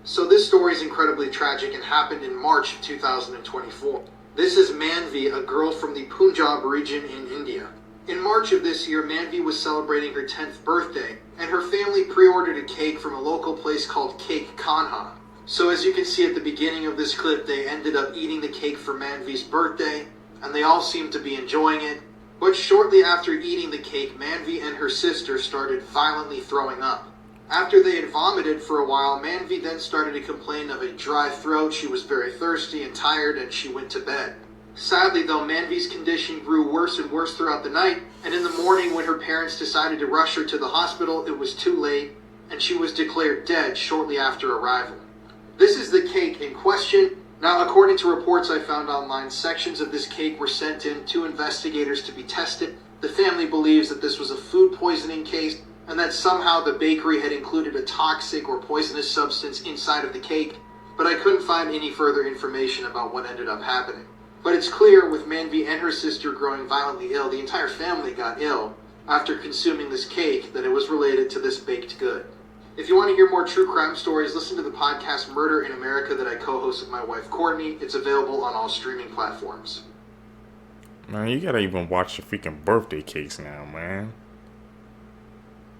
So this story is incredibly tragic and happened in March of 2024. This is Manvi, a girl from the Punjab region in India. In March of this year, Manvi was celebrating her 10th birthday, and her family pre-ordered a cake from a local place called Cake Kanha. So as you can see at the beginning of this clip, they ended up eating the cake for Manvi's birthday, and they all seemed to be enjoying it. But shortly after eating the cake, Manvi and her sister started violently throwing up. After they had vomited for a while, Manvi then started to complain of a dry throat. She was very thirsty and tired, and she went to bed. Sadly though, Manvi's condition grew worse and worse throughout the night, and in the morning when her parents decided to rush her to the hospital, it was too late, and she was declared dead shortly after arrival. This is the cake in question. Now, according to reports I found online, sections of this cake were sent in to investigators to be tested. The family believes that this was a food poisoning case and that somehow the bakery had included a toxic or poisonous substance inside of the cake, but I couldn't find any further information about what ended up happening. But it's clear with Manvi and her sister growing violently ill, the entire family got ill after consuming this cake, that it was related to this baked good. If you want to hear more true crime stories, listen to the podcast Murder in America that I co-host with my wife Courtney. It's available on all streaming platforms. Man, you gotta even watch the freaking birthday cakes now, man.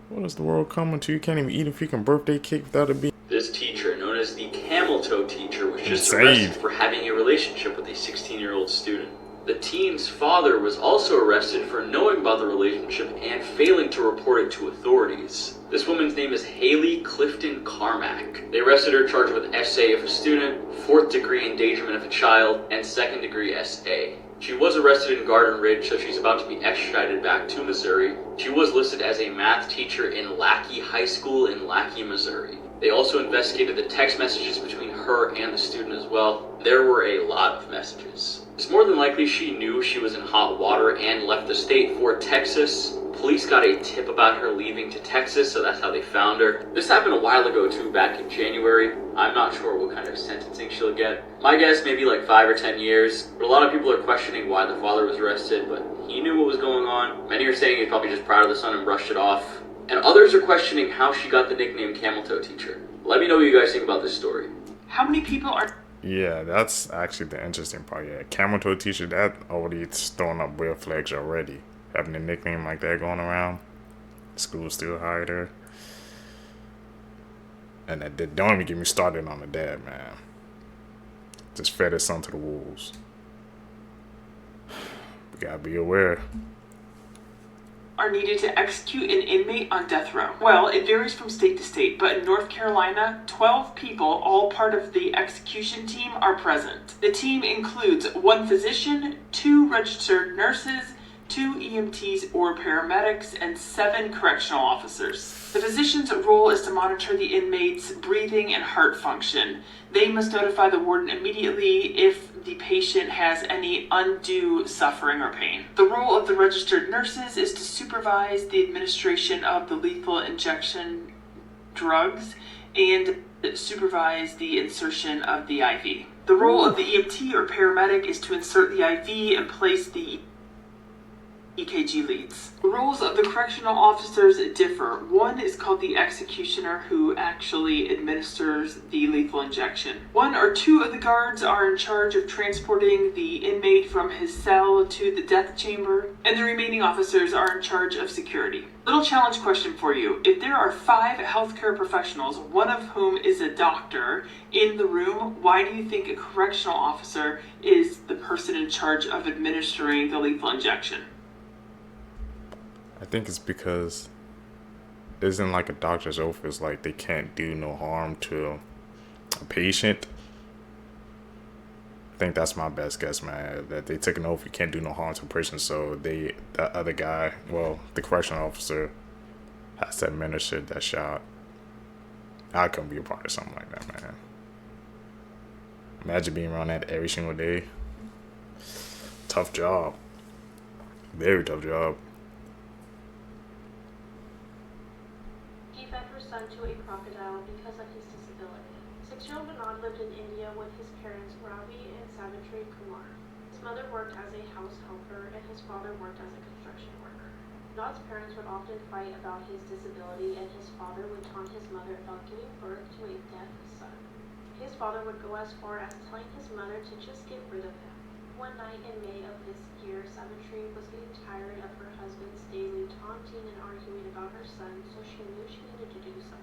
What is the world coming to? You can't even eat a freaking birthday cake without it being... This teacher, known as the camel toe teacher, was just Insane. arrested for having a relationship with a 16-year-old student. The teen's father was also arrested for knowing about the relationship and failing to report it to authorities. This woman's name is Haley Clifton Carmack. They arrested her charged with SA of a student, 4th degree endangerment of a child, and 2nd degree SA. She was arrested in Garden Ridge, so she's about to be extradited back to Missouri. She was listed as a math teacher in Lackey High School in Lackey, Missouri. They also investigated the text messages between her and the student as well. There were a lot of messages. It's more than likely she knew she was in hot water and left the state for Texas. Police got a tip about her leaving to Texas, so that's how they found her. This happened a while ago too, back in January. I'm not sure what kind of sentencing she'll get. My guess, maybe like 5 or 10 years. But a lot of people are questioning why the father was arrested, but he knew what was going on. Many are saying he's probably just proud of the son and brushed it off. And others are questioning how she got the nickname Camel Toe Teacher. Let me know what you guys think about this story. How many people are... Yeah, that's actually the interesting part. Yeah, camel toe teacher, that already throwing up red flags already. Having a nickname like that going around. School still hired her. And that don't even get me started on the dad, man. Just fed his son to the wolves. We gotta be aware. Are needed to execute an inmate on death row? Well, it varies from state to state, but in North Carolina, 12 people, all part of the execution team, are present. The team includes 1 physician, 2 registered nurses, 2 EMTs or paramedics, and 7 correctional officers. The physician's role is to monitor the inmate's breathing and heart function. They must notify the warden immediately if the patient has any undue suffering or pain. The role of the registered nurses is to supervise the administration of the lethal injection drugs and supervise the insertion of the IV. The role of the EMT or paramedic is to insert the IV and place the EKG leads. The roles of the correctional officers differ. One is called the executioner, who actually administers the lethal injection. 1 or 2 of the guards are in charge of transporting the inmate from his cell to the death chamber, and the remaining officers are in charge of security. Little challenge question for you. If there are 5 healthcare professionals, one of whom is a doctor, in the room, why do you think a correctional officer is the person in charge of administering the lethal injection? I think it's because isn't like a doctor's oath is like they can't do no harm to a patient. I think that's my best guess, man. That they took an oath you can't do no harm to a person, so that other guy, well, the correctional officer, has to administer that shot. I couldn't be a part of something like that, man. Imagine being around that every single day. Tough job. Very tough job. To a crocodile because of his disability. 6-year-old Vinod lived in India with his parents Ravi and Savitri Kumar. His mother worked as a house helper and his father worked as a construction worker. Vinod's parents would often fight about his disability, and his father would taunt his mother about giving birth to a deaf son. His father would go as far as telling his mother to just get rid of him. One night in May of this year, Savitri was getting tired of her husband's daily taunting and arguing about her son, so she knew she needed to do something.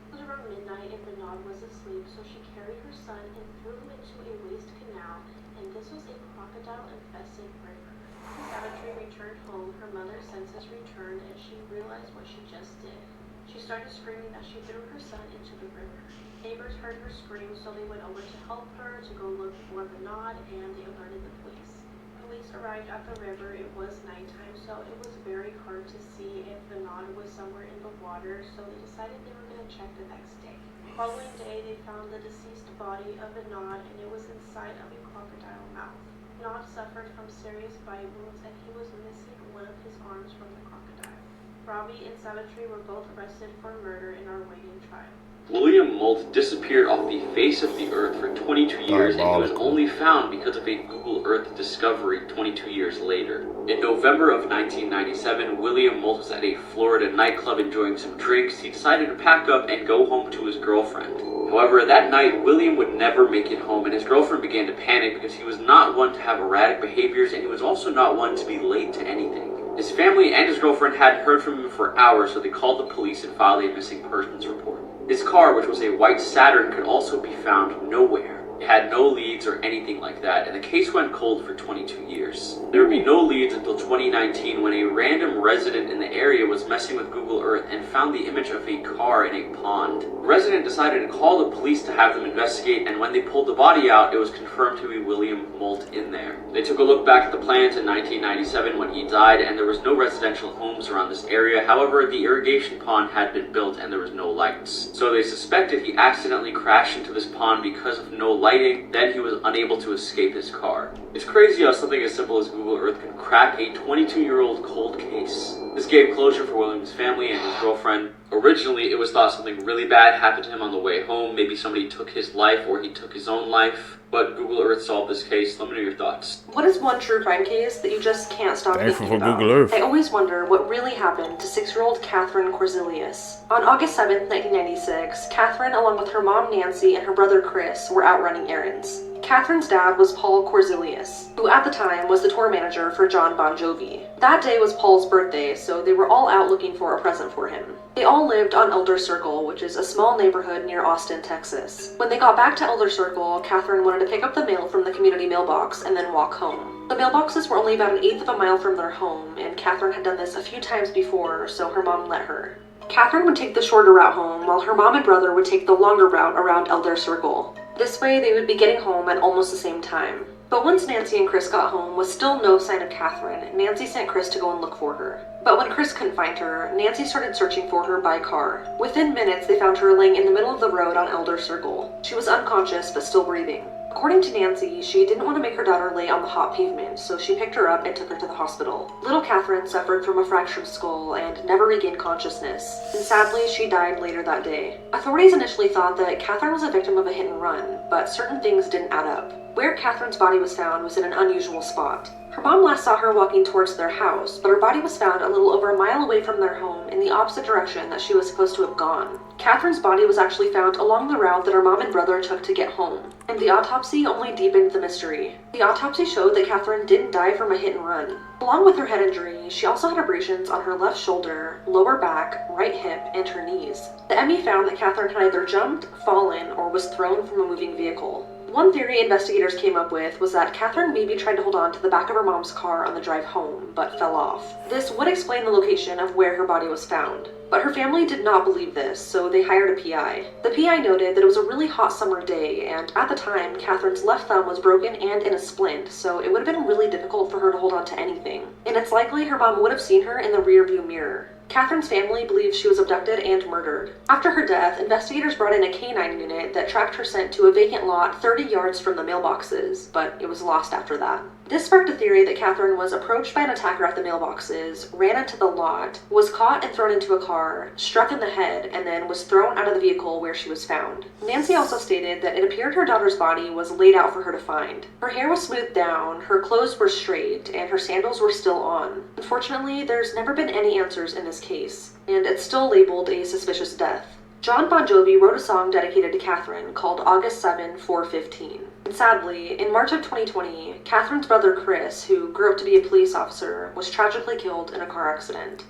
It was around midnight and Vinod was asleep, so she carried her son and threw him into a waste canal, and this was a crocodile-infested river. When Savitri returned home, her mother's senses returned and she realized what she just did. She started screaming that she threw her son into the river. Neighbors heard her scream, so they went over to help her to go look for Vinod, and they alerted the police. Police arrived at the river. It was nighttime, so it was very hard to see if Vinod was somewhere in the water, so they decided they were going to check the next day. The following day, they found the deceased body of Vinod, and it was inside of a crocodile mouth. Vinod suffered from serious bite wounds, and he was missing one of his arms from the crocodile. Ravi and Savitri were both arrested for murder and are awaiting trial. William Moult disappeared off the face of the earth for 22 years, and he was only found because of a Google Earth discovery 22 years later. In November of 1997, William Moult was at a Florida nightclub enjoying some drinks. He decided to pack up and go home to his girlfriend. However, that night, William would never make it home, and his girlfriend began to panic because he was not one to have erratic behaviors, and he was also not one to be late to anything. His family and his girlfriend hadn't heard from him for hours, so they called the police and filed a missing persons report. His car, which was a white Saturn, could also be found nowhere. It had no leads or anything like that, and the case went cold for 22 years. There would be no leads until 2019, when a random resident in the area was messing with Google Earth and found the image of a car in a pond. The resident decided to call the police to have them investigate, and when they pulled the body out, it was confirmed to be William Moult in there. They took a look back at the plans in 1997 when he died, and there was no residential homes around this area. However, the irrigation pond had been built and there was no lights. So they suspected he accidentally crashed into this pond because of no lighting. Then he was unable to escape his car. It's crazy how something as simple as Google Earth can crack a 22-year-old cold case. This gave closure for William's family and his girlfriend. Originally, it was thought something really bad happened to him on the way home. Maybe somebody took his life or he took his own life. But Google Earth solved this case. Let me know your thoughts. What is one true crime case that you just can't stop Thankful thinking for about? Google Earth. I always wonder what really happened to 6-year-old Catherine Corzilius. On August 7th, 1996, Catherine, along with her mom Nancy and her brother Chris, were out running errands. Catherine's dad was Paul Corzilius, who at the time was the tour manager for John Bon Jovi. That day was Paul's birthday, so they were all out looking for a present for him. They all lived on Elder Circle, which is a small neighborhood near Austin, Texas. When they got back to Elder Circle, Catherine wanted to pick up the mail from the community mailbox and then walk home. The mailboxes were only about 1/8 of a mile from their home, and Catherine had done this a few times before, so her mom let her. Catherine would take the shorter route home, while her mom and brother would take the longer route around Elder Circle. This way, they would be getting home at almost the same time. But once Nancy and Chris got home, with still no sign of Catherine, Nancy sent Chris to go and look for her. But when Chris couldn't find her, Nancy started searching for her by car. Within minutes, they found her laying in the middle of the road on Elder Circle. She was unconscious, but still breathing. According to Nancy, she didn't want to make her daughter lay on the hot pavement, so she picked her up and took her to the hospital. Little Catherine suffered from a fractured skull and never regained consciousness, and sadly, she died later that day. Authorities initially thought that Catherine was a victim of a hit and run, but certain things didn't add up. Where Catherine's body was found was in an unusual spot. Her mom last saw her walking towards their house, but her body was found a little over a mile away from their home in the opposite direction that she was supposed to have gone. Catherine's body was actually found along the route that her mom and brother took to get home, and the autopsy only deepened the mystery. The autopsy showed that Catherine didn't die from a hit and run. Along with her head injury, she also had abrasions on her left shoulder, lower back, right hip, and her knees. The ME found that Catherine had either jumped, fallen, or was thrown from a moving vehicle. One theory investigators came up with was that Catherine maybe tried to hold on to the back of her mom's car on the drive home, but fell off. This would explain the location of where her body was found. But her family did not believe this, so they hired a PI. The PI noted that it was a really hot summer day, and at the time, Catherine's left thumb was broken and in a splint, so it would have been really difficult for her to hold on to anything. And it's likely her mom would have seen her in the rearview mirror. Catherine's family believes she was abducted and murdered. After her death, investigators brought in a canine unit that tracked her scent to a vacant lot 30 yards from the mailboxes, but it was lost after that. This sparked a theory that Catherine was approached by an attacker at the mailboxes, ran into the lot, was caught and thrown into a car, struck in the head, and then was thrown out of the vehicle where she was found. Nancy also stated that it appeared her daughter's body was laid out for her to find. Her hair was smoothed down, her clothes were straight, and her sandals were still on. Unfortunately, there's never been any answers in this case, and it's still labeled a suspicious death. Jon Bon Jovi wrote a song dedicated to Catherine called August 7, 415. And sadly, in March of 2020, Catherine's brother Chris, who grew up to be a police officer, was tragically killed in a car accident.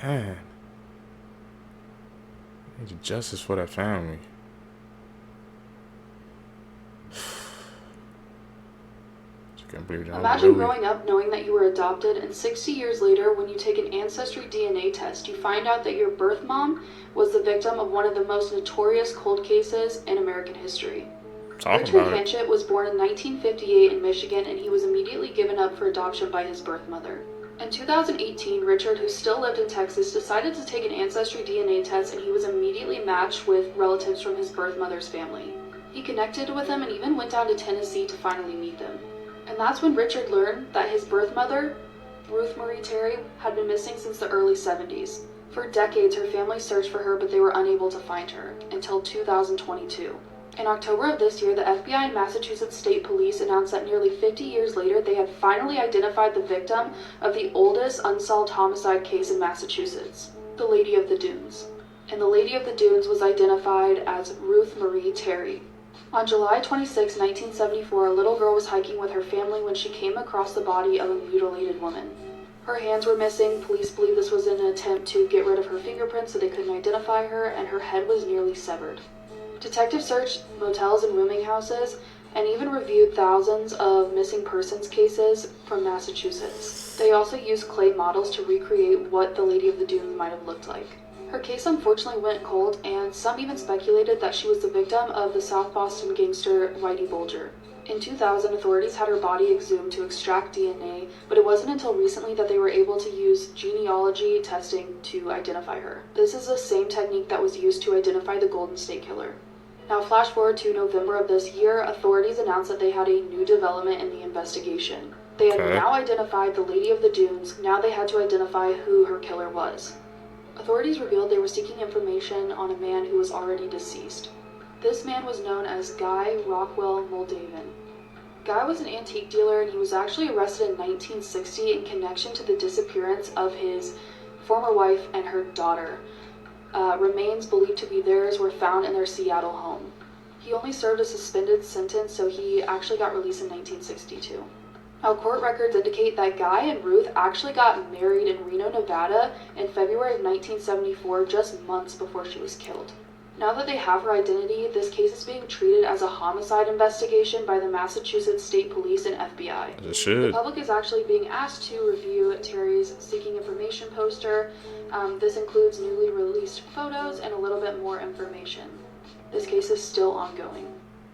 Man. I need justice for that family. Imagine growing up knowing that you were adopted, and 60 years later, when you take an ancestry DNA test, you find out that your birth mom was the victim of one of the most notorious cold cases in American history. Richard Hanchett was born in 1958 in Michigan, and he was immediately given up for adoption by his birth mother. In 2018, Richard, who still lived in Texas, decided to take an ancestry DNA test, and he was immediately matched with relatives from his birth mother's family. He connected with them and even went down to Tennessee to finally meet them. And that's when Richard learned that his birth mother, Ruth Marie Terry, had been missing since the early 70s. For decades, her family searched for her, but they were unable to find her, until 2022. In October of this year, the FBI and Massachusetts State Police announced that nearly 50 years later, they had finally identified the victim of the oldest unsolved homicide case in Massachusetts, the Lady of the Dunes. And the Lady of the Dunes was identified as Ruth Marie Terry. On July 26, 1974, a little girl was hiking with her family when she came across the body of a mutilated woman. Her hands were missing. Police believe this was in an attempt to get rid of her fingerprints so they couldn't identify her, and her head was nearly severed. Detectives searched motels and rooming houses and even reviewed thousands of missing persons cases from Massachusetts. They also used clay models to recreate what the Lady of the Dunes might have looked like. Her case unfortunately went cold, and some even speculated that she was the victim of the South Boston gangster Whitey Bulger. In 2000, authorities had her body exhumed to extract DNA, but it wasn't until recently that they were able to use genealogy testing to identify her. This is the same technique that was used to identify the Golden State Killer. Now flash forward to November of this year, authorities announced that they had a new development in the investigation. They had now identified the Lady of the Dunes. Now they had to identify who her killer was. Authorities revealed they were seeking information on a man who was already deceased. This man was known as Guy Rockwell Moldavan. Guy was an antique dealer, and he was actually arrested in 1960 in connection to the disappearance of his former wife and her daughter. Remains believed to be theirs were found in their Seattle home. He only served a suspended sentence, so he actually got released in 1962. Now, court records indicate that Guy and Ruth actually got married in Reno, Nevada in February of 1974, just months before she was killed. Now that they have her identity, this case is being treated as a homicide investigation by the Massachusetts State Police and FBI. It should. The public is actually being asked to review Terry's Seeking Information poster. This includes newly released photos and a little bit more information. This case is still ongoing.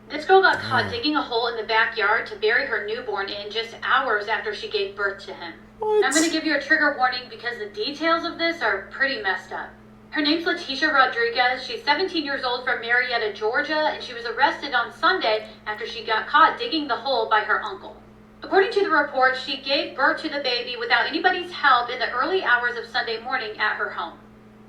This girl got caught digging a hole in the backyard to bury her newborn in just hours after she gave birth to him. And I'm going to give you a trigger warning because the details of this are pretty messed up. Her name's Leticia Rodriguez. She's 17 years old from Marietta, Georgia, and she was arrested on Sunday after she got caught digging the hole by her uncle. According to the report, she gave birth to the baby without anybody's help in the early hours of Sunday morning at her home.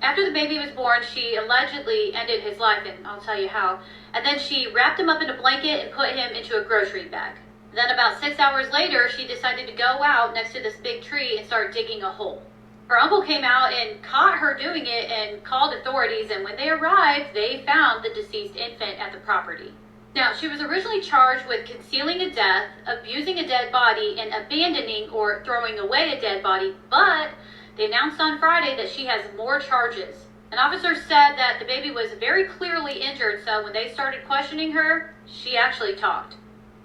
After the baby was born, she allegedly ended his life, and I'll tell you how. And then she wrapped him up in a blanket and put him into a grocery bag. Then about 6 hours later, she decided to go out next to this big tree and start digging a hole. Her uncle came out and caught her doing it and called authorities, and when they arrived, they found the deceased infant at the property. Now, she was originally charged with concealing a death, abusing a dead body, and abandoning or throwing away a dead body, but they announced on Friday that she has more charges. An officer said that the baby was very clearly injured, so when they started questioning her, she actually talked.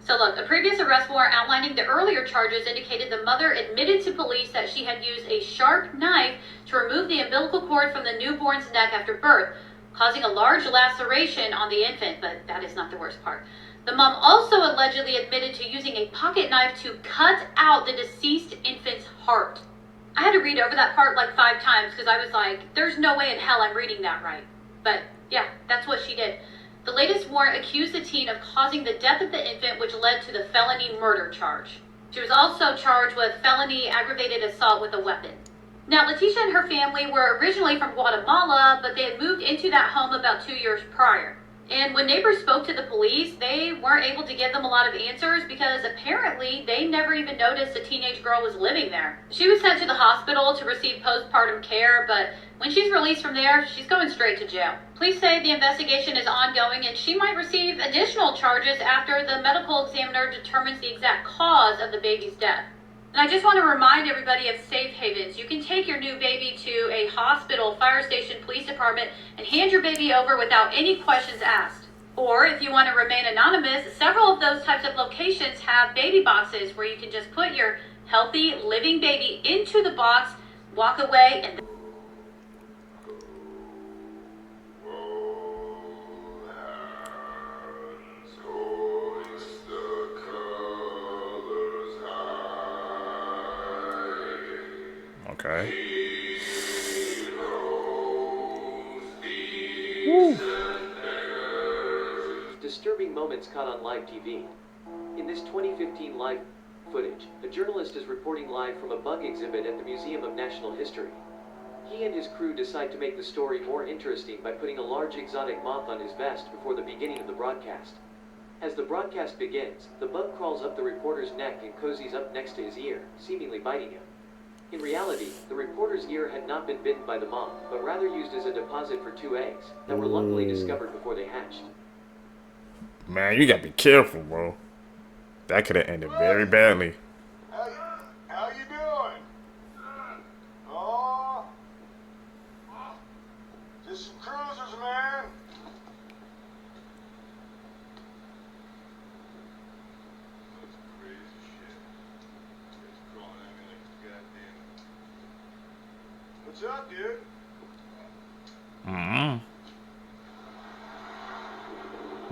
So look, a previous arrest warrant outlining the earlier charges indicated the mother admitted to police that she had used a sharp knife to remove the umbilical cord from the newborn's neck after birth, causing a large laceration on the infant, but that is not the worst part. The mom also allegedly admitted to using a pocket knife to cut out the deceased infant's heart. I had to read over that part like 5 times because I was like, there's no way in hell I'm reading that right. But yeah, that's what she did. The latest warrant accused the teen of causing the death of the infant, which led to the felony murder charge. She was also charged with felony aggravated assault with a weapon. Now, Leticia and her family were originally from Guatemala, but they had moved into that home about 2 years prior. And when neighbors spoke to the police, they weren't able to give them a lot of answers because apparently they never even noticed a teenage girl was living there. She was sent to the hospital to receive postpartum care, but when she's released from there, she's going straight to jail. Police say the investigation is ongoing and she might receive additional charges after the medical examiner determines the exact cause of the baby's death. And I just want to remind everybody of safe havens. You can take your new baby to a hospital, fire station, police department, and hand your baby over without any questions asked. Or if you want to remain anonymous, several of those types of locations have baby boxes where you can just put your healthy, living baby into the box, walk away, and okay. Woo. Disturbing moments caught on live TV. In this 2015 live footage, a journalist is reporting live from a bug exhibit at the Museum of National History. He and his crew decide to make the story more interesting by putting a large exotic moth on his vest before the beginning of the broadcast. As the broadcast begins, the bug crawls up the reporter's neck and cozies up next to his ear, seemingly biting him. In reality, the reporter's ear had not been bitten by the moth, but rather used as a deposit for 2 eggs that were luckily discovered before they hatched. Man, you gotta be careful, bro. That could have ended very badly. How you doing? Oh, just some cruisers, man. That's crazy shit. It's crawling at me like a goddamn. What's up, dude?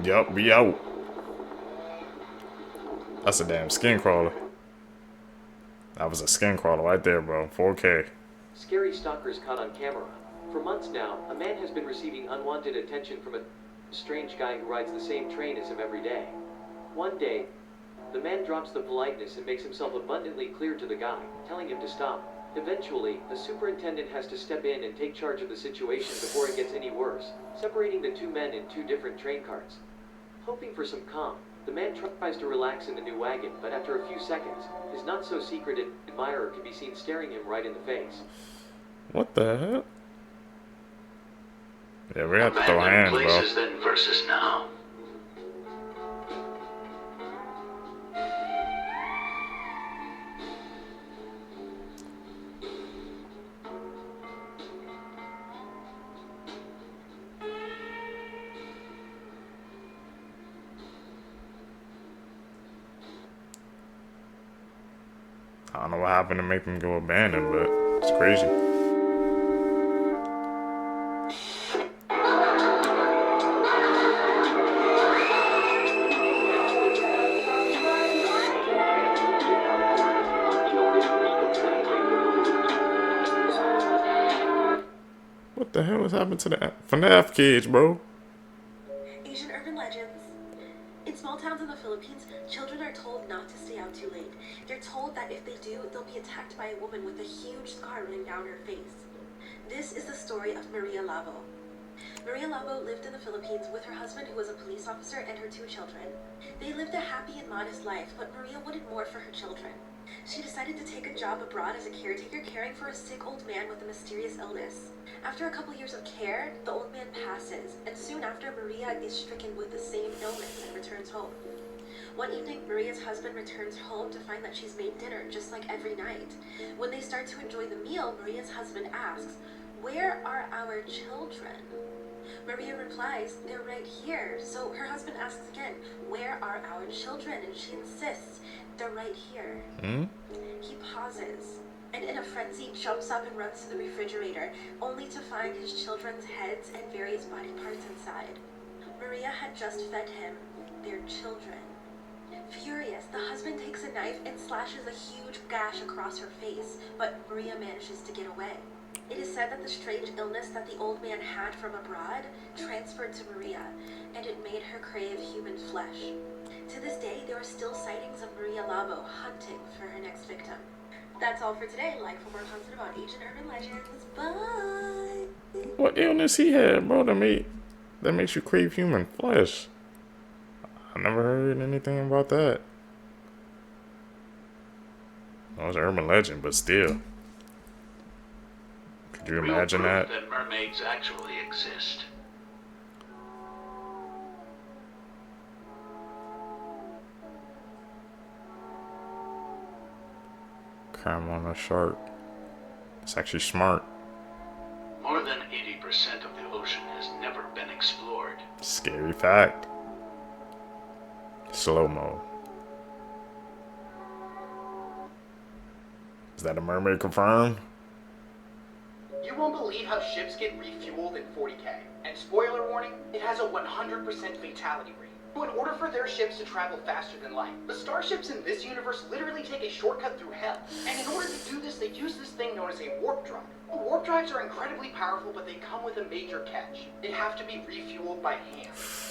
Yup, we out. That's a damn skin crawler. That was a skin crawler right there, bro. 4K. Scary stalkers caught on camera. For months now, a man has been receiving unwanted attention from a strange guy who rides the same train as him every day. One day, the man drops the politeness and makes himself abundantly clear to the guy, telling him to stop. Eventually, a superintendent has to step in and take charge of the situation before it gets any worse, separating the 2 men in 2 different train cars. Hoping for some calm, the man tries to relax in the new wagon, but after a few seconds, his not-so-secret admirer can be seen staring him right in the face. What the hell? Yeah, we have to throw hands, bro. Places then versus now. I don't know what happened to make them go abandoned, but it's crazy. What the hell has happened to the FNAF kids, bro? Asian urban legends. In small towns in the Philippines, children are told not to stay out too late. They're told that if they do, they'll be attacked by a woman with a huge scar running down her face. This is the story of Maria Labo. Maria Labo lived in the Philippines with her husband, who was a police officer, and her 2 children. They lived a happy and modest life, but Maria wanted more for her children. She decided to take a job abroad as a caretaker, caring for a sick old man with a mysterious illness. After a couple years of care, the old man passes, and soon after, Maria is stricken with the same illness and returns home. One evening, Maria's husband returns home to find that she's made dinner, just like every night. When they start to enjoy the meal, Maria's husband asks, "Where are our children?" Maria replies, "They're right here." So her husband asks again, "Where are our children?" And she insists, "They're right here." He pauses, and in a frenzy jumps up and runs to the refrigerator, only to find his children's heads and various body parts inside. Maria had just fed him their children. Furious, the husband takes a knife and slashes a huge gash across her face, but Maria manages to get away. It is said that the strange illness that the old man had from abroad transferred to Maria, and it made her crave human flesh. To this day, there are still sightings of Maria Labo hunting for her next victim. That's all for today. Like for more content about Asian urban legends. Bye! What illness he had, bro, that makes you crave human flesh? I never heard anything about that. It was an urban legend, but still. Could you imagine that? That mermaids actually exist. Crime on a shark. It's actually smart. More than 80% of the ocean has never been explored. Scary fact. Slow-mo. Is that a mermaid confirmed? You won't believe how ships get refueled in 40K. And spoiler warning, it has a 100% fatality rate. In order for their ships to travel faster than light, the starships in this universe literally take a shortcut through hell. And in order to do this, they use this thing known as a warp drive. Warp drives are incredibly powerful, but they come with a major catch. They have to be refueled by hand.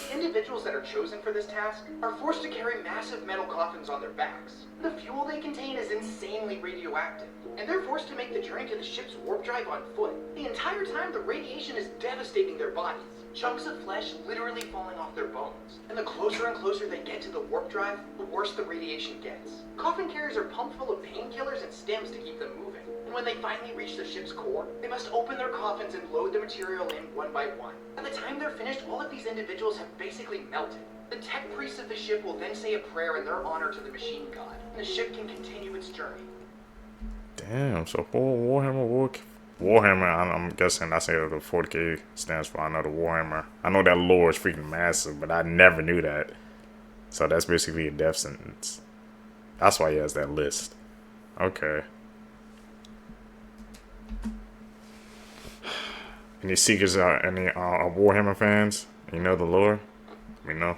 The individuals that are chosen for this task are forced to carry massive metal coffins on their backs. The fuel they contain is insanely radioactive, and they're forced to make the journey to the ship's warp drive on foot. The entire time, the radiation is devastating their bodies. Chunks of flesh literally falling off their bones. And the closer and closer they get to the warp drive, the worse the radiation gets. Coffin carriers are pumped full of painkillers and stems to keep them moving. And when they finally reach the ship's core, they must open their coffins and load the material in one by one. By the time they're finished, all of these individuals have basically melted. The tech priests of the ship will then say a prayer in their honor to the machine god, and the ship can continue its journey. Damn, so Warhammer, I'm guessing that's what the 40K stands for. I know the Warhammer. I know that lore is freaking massive, but I never knew that. So that's basically a death sentence. That's why he has that list. Okay. Any seekers are any Warhammer fans? You know the lore? Let me know.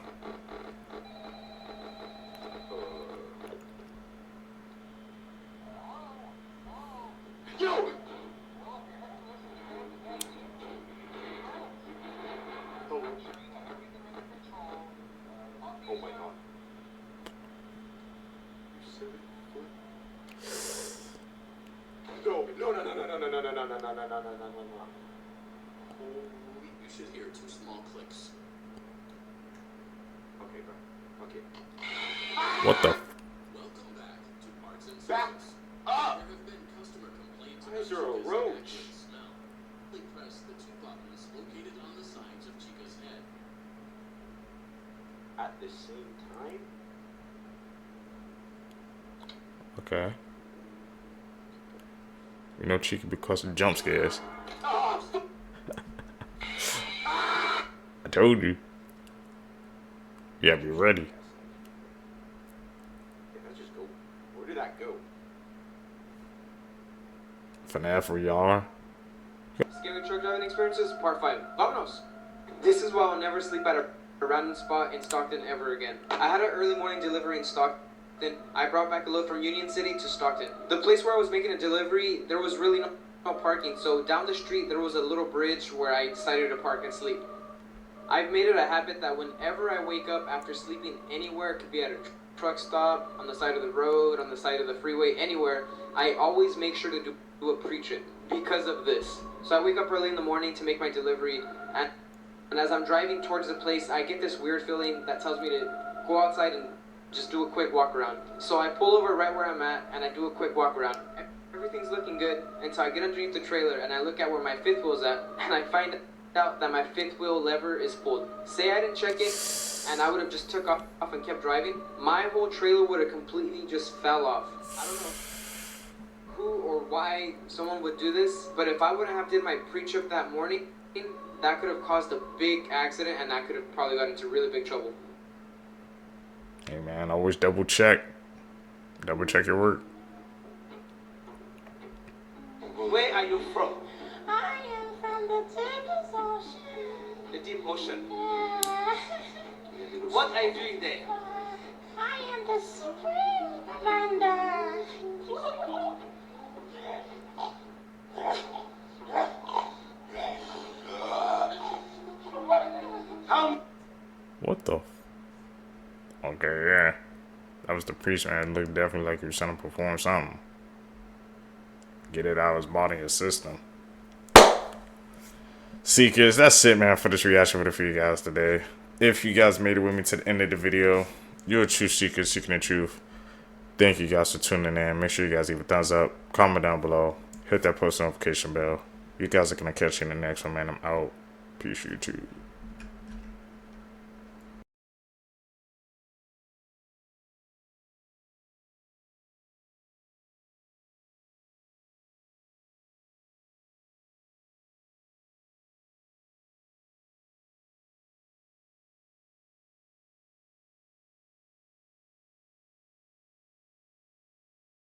Yo! Oh my god. No. You should hear 2 small clicks. Okay, bro. Okay. What the? Welcome back to Parts and Back Service. up! There have been customer complaints Why is there about a Chica's roach? inaccurate smell. Simply press the 2 buttons located on the sides of Chica's head. At the same time? Okay. You know Chica be causing jump scares. I told you. You gotta be ready. Yeah, let's just go. Where did that go? FNAF for y'all. Scary truck driving experiences, part 5. Vámonos! This is why I'll never sleep at a random spot in Stockton ever again. I had an early morning delivery in Stockton. I brought back a load from Union City to Stockton. The place where I was making a delivery, there was really parking, so down the street there was a little bridge where I decided to park and sleep. I've made it a habit that whenever I wake up after sleeping anywhere, it could be at a truck stop, on the side of the road, on the side of the freeway, anywhere, I always make sure to do a pre-trip because of this. So I wake up early in the morning to make my delivery, and as I'm driving towards the place, I get this weird feeling that tells me to go outside and just do a quick walk around. So I pull over right where I'm at, and I do a quick walk around. Everything's looking good until I get underneath the trailer, and I look at where my fifth wheel's at, and I find out that my fifth wheel lever is pulled. Say I didn't check it, and I would have just took off and kept driving, my whole trailer would have completely just fell off. I don't know who or why someone would do this, but if I wouldn't have did my pre-trip that morning, that could have caused a big accident, and I could have probably got into really big trouble. Hey man, always double check your work. Where are you from? I am from the deepest ocean. The deep ocean. Yeah. What are you doing there? I am the spring commander. What the? Okay, yeah. That was the priest, man. It looked definitely like he was trying to perform something. Get it out of his body and system. Seekers, that's it, man, for this reaction video for you guys today. If you guys made it with me to the end of the video, you're a true seeker seeking the truth. Thank you guys for tuning in. Make sure you guys leave a thumbs up, comment down below, hit that post notification bell. You guys are going to catch you in the next one, man. I'm out. Peace, YouTube.